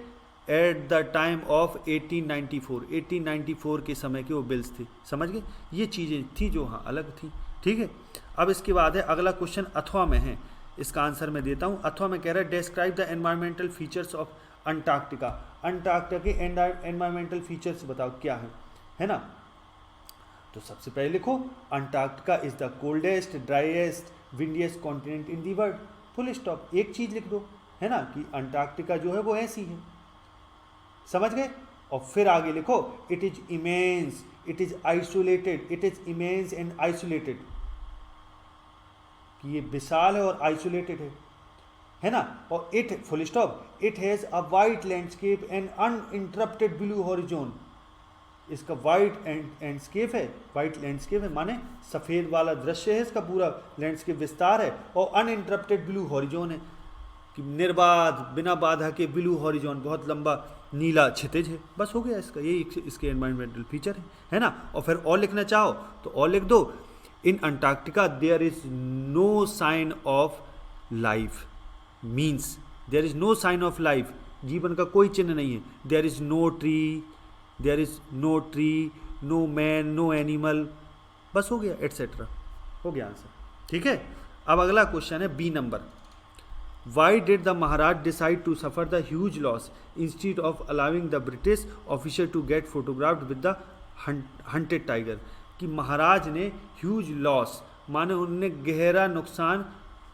एट द टाइम ऑफ 1894 के समय के वो बिल्स थे, समझ गए। ये चीज़ें थी जो हाँ अलग थी, ठीक है। अब इसके बाद है अगला क्वेश्चन, अथवा में है, इसका आंसर मैं देता हूँ। अथवा में कह रहा है describe the environmental features of Antarctica, Antarctica के एनवायरमेंटल फीचर्स बताओ क्या है ना। तो सबसे पहले लिखो Antarctica is the coldest driest windiest continent in the world, full stop. एक चीज़ लिख दो, है ना, कि अंटार्कटिका जो है वो ऐसी है, समझ गए। और फिर आगे लिखो it is immense, it is isolated, it is immense and isolated, कि ये विशाल है और आइसोलेटेड है ना। और it full stop, it has a white landscape and uninterrupted blue horizon, इसका वाइट लैंडस्केप है, वाइट लैंडस्केप है माने सफ़ेद वाला दृश्य है, इसका पूरा लैंडस्केप विस्तार है, और अनइंटरप्टेड ब्लू हॉरिजॉन है, कि निर्बाध बिना बाधा के ब्लू हॉरिजॉन, बहुत लंबा नीला क्षितिज है। बस हो गया इसका, यही इसके एनवायरमेंटल फीचर है ना। और फिर और लिखना चाहो तो और लिख दो, in Antarctica there is no sign of life, means there is no sign of life, जीवन का कोई चिन्ह नहीं है। There is no tree, no man, no animal, बस हो गया, एटसेट्रा, हो गया आंसर, ठीक है। अब अगला क्वेश्चन है B number, why did the Maharaj decide to suffer the huge loss instead of allowing the British officer to get photographed with the hunted tiger, कि महाराज ने ह्यूज लॉस माने उन्होंने गहरा नुकसान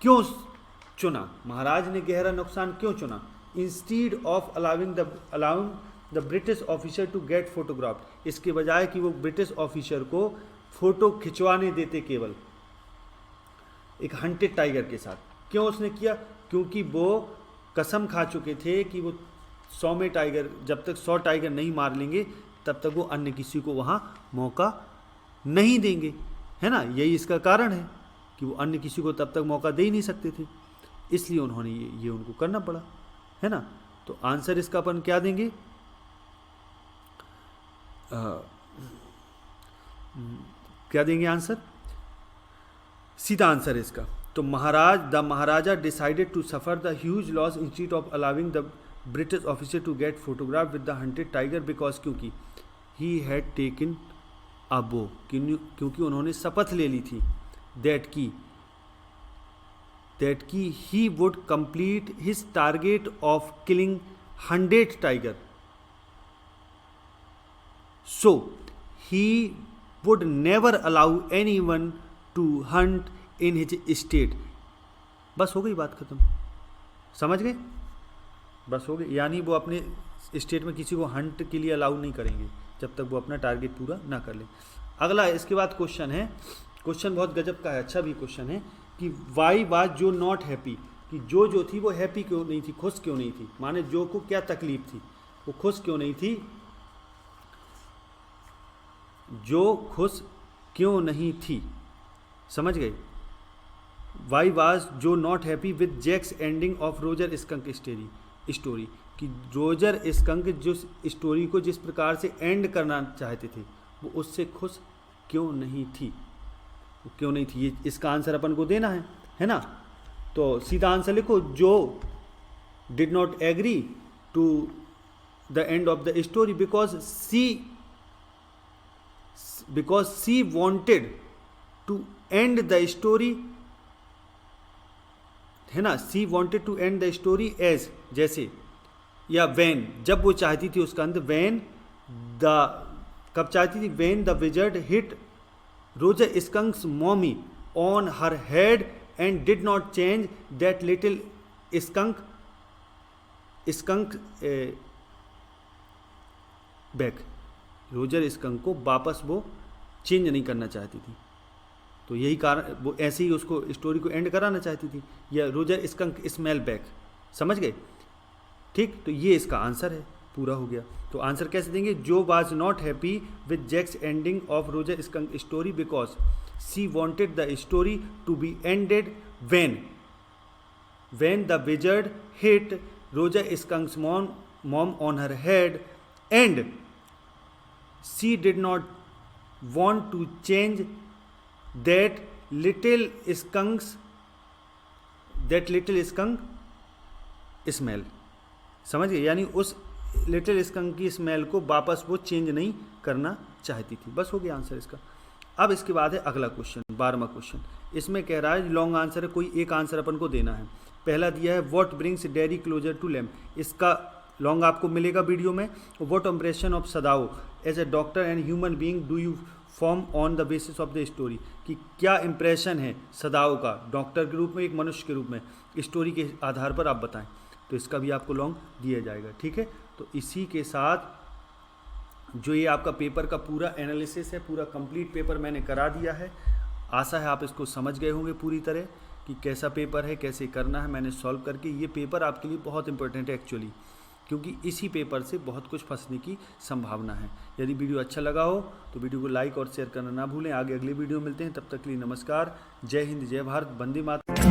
क्यों चुना, महाराज ने गहरा नुकसान क्यों चुना, instead of allowing the British officer to get photograph, इसके बजाय कि वो ब्रिटिश ऑफिसर को फोटो खिंचवाने देते केवल एक हंटेड टाइगर के साथ। क्यों उसने किया, क्योंकि वो कसम खा चुके थे कि वो 100 में टाइगर, जब तक 100 टाइगर नहीं मार लेंगे तब तक वो अन्य किसी को वहाँ मौका नहीं देंगे, है ना। यही इसका कारण है कि वो अन्य किसी को तब तक मौका दे ही नहीं सकते थे, इसलिए उन्होंने ये उनको करना पड़ा, है ना। तो आंसर इसका अपन क्या देंगे, क्या देंगे आंसर, सीधा आंसर इसका। तो the Maharaja decided to suffer the huge loss instead of allowing the British officer to get photograph with the hunted tiger because, क्योंकि ही हैड टेकन अ बो, क्योंकि उन्होंने शपथ ले ली थी दैट की he would complete his target of killing 100 tiger, so he would never allow anyone to hunt in his state. बस हो गई बात खत्म, समझ गए, बस हो गई। यानी वो अपने स्टेट में किसी को हंट के लिए अलाउ नहीं करेंगे जब तक वो अपना टारगेट पूरा ना कर ले। अगला इसके बाद क्वेश्चन है, क्वेश्चन बहुत गजब का है, अच्छा भी क्वेश्चन है कि Y was Jo not happy, कि जो थी वो हैप्पी क्यों नहीं थी, खुश क्यों नहीं थी, माने जो को क्या तकलीफ थी, वो खुश क्यों नहीं थी, जो खुश क्यों नहीं थी, समझ गए। Why was Jo not happy with Jack's ending of Roger Skunk story, कि रोजर स्कंक जो स्टोरी को जिस प्रकार से एंड करना चाहते थे वो उससे खुश क्यों नहीं थी, वो क्यों नहीं थी, ये इसका आंसर अपन को देना है ना। तो सीधा आंसर लिखो, Jo did not agree to the end of the story because she wanted to end the story, है ना, she wanted to end the story as, जैसे, या वैन, जब वो चाहती थी उसका अंत, वैन द, कब चाहती थी, when the wizard hit Roger Skunk's mommy on her head and did not change that little skunk back, Roger Skunk को वापस वो चेंज नहीं करना चाहती थी, तो यही कारण वो ऐसे ही उसको स्टोरी को एंड कराना चाहती थी, या रोजर स्कंक स्मेल बैक, समझ गए, ठीक। तो ये इसका आंसर है, पूरा हो गया। तो आंसर कैसे देंगे, Jo was not happy with Jack's ending of Roger Skunk story because she wanted the story to be ended when the wizard hit Roger Skunk's mom on her head and she did not want to change that little skunk smell, समझ गए, यानी उस लिटिल स्कंक की स्मेल को वापस वो चेंज नहीं करना चाहती थी। बस हो गया आंसर इसका। अब इसके बाद है अगला क्वेश्चन, 12वां क्वेश्चन। इसमें कह रहा है लॉन्ग आंसर है, कोई एक आंसर अपन को देना है। पहला दिया है what brings Derry closer to Lamb, इसका लॉन्ग आपको मिलेगा वीडियो में। What impression of Sadao as a doctor and human being do you form on the basis of the story, कि क्या इंप्रेशन है सदाओ का डॉक्टर के रूप में, एक मनुष्य के रूप में, स्टोरी के आधार पर आप बताएं। तो इसका भी आपको लॉन्ग दिया जाएगा, ठीक है। तो इसी के साथ जो ये आपका पेपर का पूरा एनालिसिस है, पूरा कंप्लीट पेपर मैंने करा दिया है। आशा है आप इसको समझ गए होंगे पूरी तरह कि कैसा पेपर है, कैसे करना है, मैंने सॉल्व करके। ये पेपर आपके लिए बहुत इंपॉर्टेंट है एक्चुअली, क्योंकि इसी पेपर से बहुत कुछ फंसने की संभावना है। यदि वीडियो अच्छा लगा हो तो वीडियो को लाइक और शेयर करना ना भूलें। आगे अगले वीडियो में मिलते हैं, तब तक के लिए नमस्कार, जय हिंद, जय भारत, वंदे मातरम।